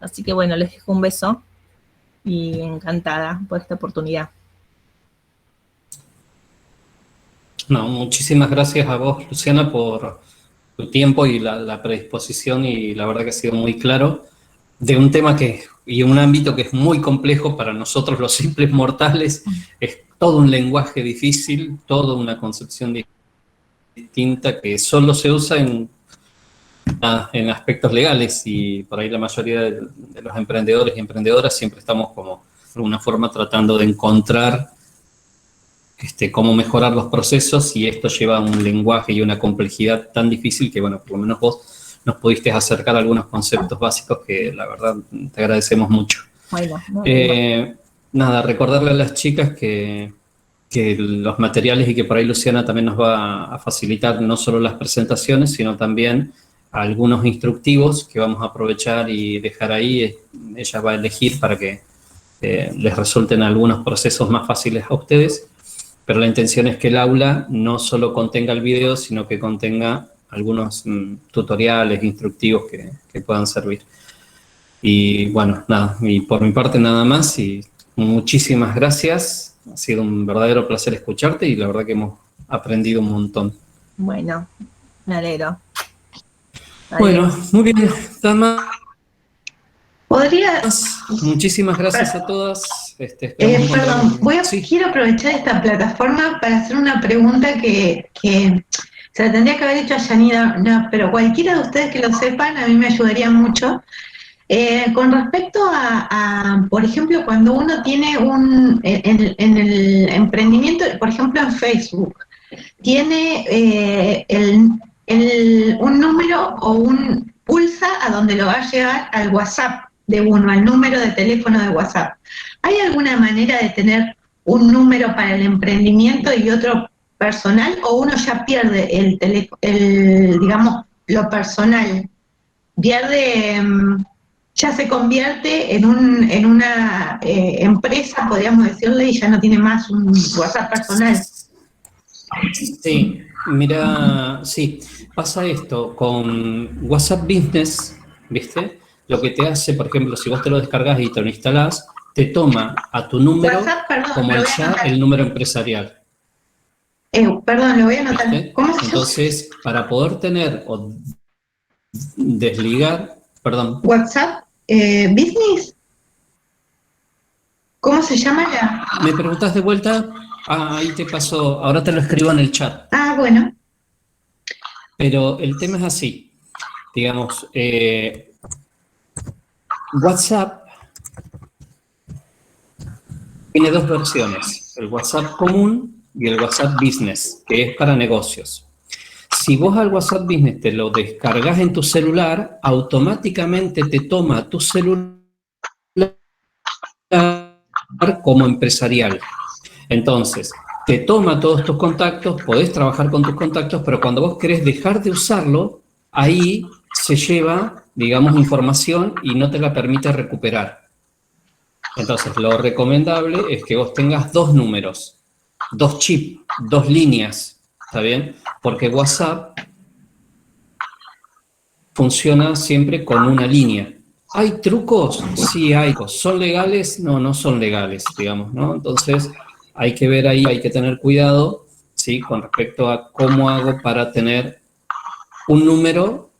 Así que bueno, les dejo un beso y encantada por esta oportunidad. No, muchísimas gracias a vos, Luciana, por tu tiempo y la predisposición, y la verdad que ha sido muy claro de un tema y un ámbito que es muy complejo para nosotros los simples mortales. Es todo un lenguaje difícil, toda una concepción distinta que solo se usa en aspectos legales, y por ahí la mayoría de los emprendedores y emprendedoras siempre estamos como de alguna forma tratando de encontrar cómo mejorar los procesos, y esto lleva un lenguaje y una complejidad tan difícil que, bueno, por lo menos vos nos pudiste acercar a algunos conceptos básicos que la verdad te agradecemos mucho. Bueno, nada, recordarle a las chicas que los materiales, y que por ahí Luciana también nos va a facilitar no solo las presentaciones, sino también algunos instructivos que vamos a aprovechar y dejar ahí. Ella va a elegir para que les resulten algunos procesos más fáciles a ustedes, pero la intención es que el aula no solo contenga el video, sino que contenga algunos tutoriales, instructivos que puedan servir. Y bueno, nada, y por mi parte nada más, y muchísimas gracias. Ha sido un verdadero placer escucharte y la verdad que hemos aprendido un montón. Bueno, me alegro. Bueno, muy bien, Dama. ¿Podría? Muchísimas gracias a todas. esperamos Perdón, encontrar- Sí. quiero aprovechar esta plataforma para hacer una pregunta que se la tendría que haber hecho a Yanida, no, pero cualquiera de ustedes que lo sepan, a mí me ayudaría mucho. Con respecto por ejemplo, cuando uno tiene en el emprendimiento, por ejemplo en Facebook, tiene un número o un pulsa a donde lo va a llevar al WhatsApp de uno, al número de teléfono de WhatsApp. ¿Hay alguna manera de tener un número para el emprendimiento y otro personal, o uno ya pierde el teléfono, digamos, lo personal? Pierde, ya se convierte en una empresa, podríamos decirle, y ya no tiene más un WhatsApp personal. Sí, mira, sí, pasa esto con WhatsApp Business, ¿viste? Lo que te hace, por ejemplo, si vos te lo descargas y te lo instalás, te toma a tu número WhatsApp, perdón, como lo el voy a ya anotar. el número empresarial, Perdón, lo voy a anotar. ¿viste? ¿Cómo se llama? Entonces, para poder tener o desligar, perdón, WhatsApp Business. ¿Cómo se llama la? ¿me preguntás de vuelta? Ah, ahí te pasó, ahora te lo escribo en el chat. Ah, bueno. Pero el tema es así, digamos, WhatsApp tiene dos versiones, el WhatsApp común y el WhatsApp Business, que es para negocios. Si vos al WhatsApp Business te lo descargas en tu celular, automáticamente te toma tu celular como empresarial. Entonces, te toma todos tus contactos, podés trabajar con tus contactos, pero cuando vos querés dejar de usarlo, ahí se lleva, digamos, información y no te la permite recuperar. Entonces, lo recomendable es que vos tengas dos números, dos chips, dos líneas, ¿está bien? Porque WhatsApp funciona siempre con una línea. ¿Hay trucos? Sí hay. ¿Son legales? No, no son legales, digamos, ¿no? Entonces, hay que ver ahí, hay que tener cuidado, ¿sí? Con respecto a cómo hago para tener un número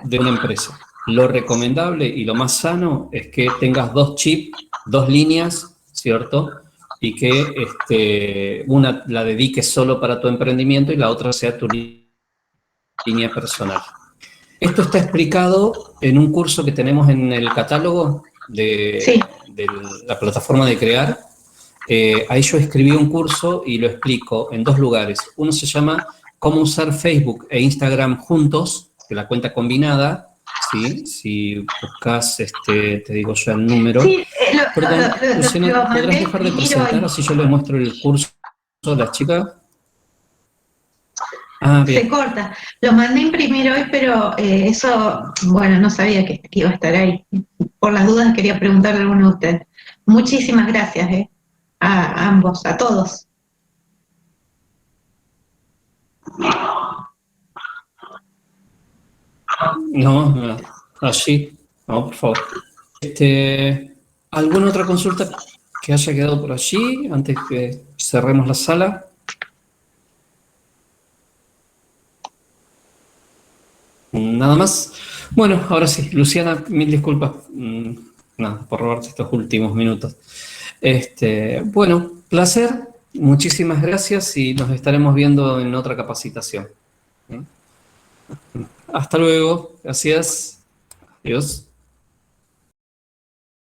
de una empresa. Lo recomendable y lo más sano es que tengas dos chips, dos líneas, ¿cierto? Y que una la dediques solo para tu emprendimiento y la otra sea tu línea personal. Esto está explicado en un curso que tenemos en el catálogo Sí. de la plataforma de Crear. Ahí yo escribí un curso y lo explico en dos lugares. Uno se llama Cómo usar Facebook e Instagram juntos, de la cuenta combinada, ¿sí? Si buscas, te digo ya el número. Sí, Perdón, Luciana, lo ¿podrás mandé dejar de imprimir presentar hoy. así yo les muestro el curso a las chicas? Ah, Se bien. corta. Lo mandé imprimir hoy, pero eso, bueno, no sabía que iba a estar ahí. Por las dudas quería preguntarle a alguno de ustedes. Muchísimas gracias, a ambos, a todos. No, allí, no, por favor. ¿Alguna otra consulta que haya quedado por allí antes que cerremos la sala? Nada más. Bueno, ahora sí, Luciana, mil disculpas nada, por robarte estos últimos minutos. Bueno, placer, muchísimas gracias y nos estaremos viendo en otra capacitación. Hasta luego, gracias. Adiós.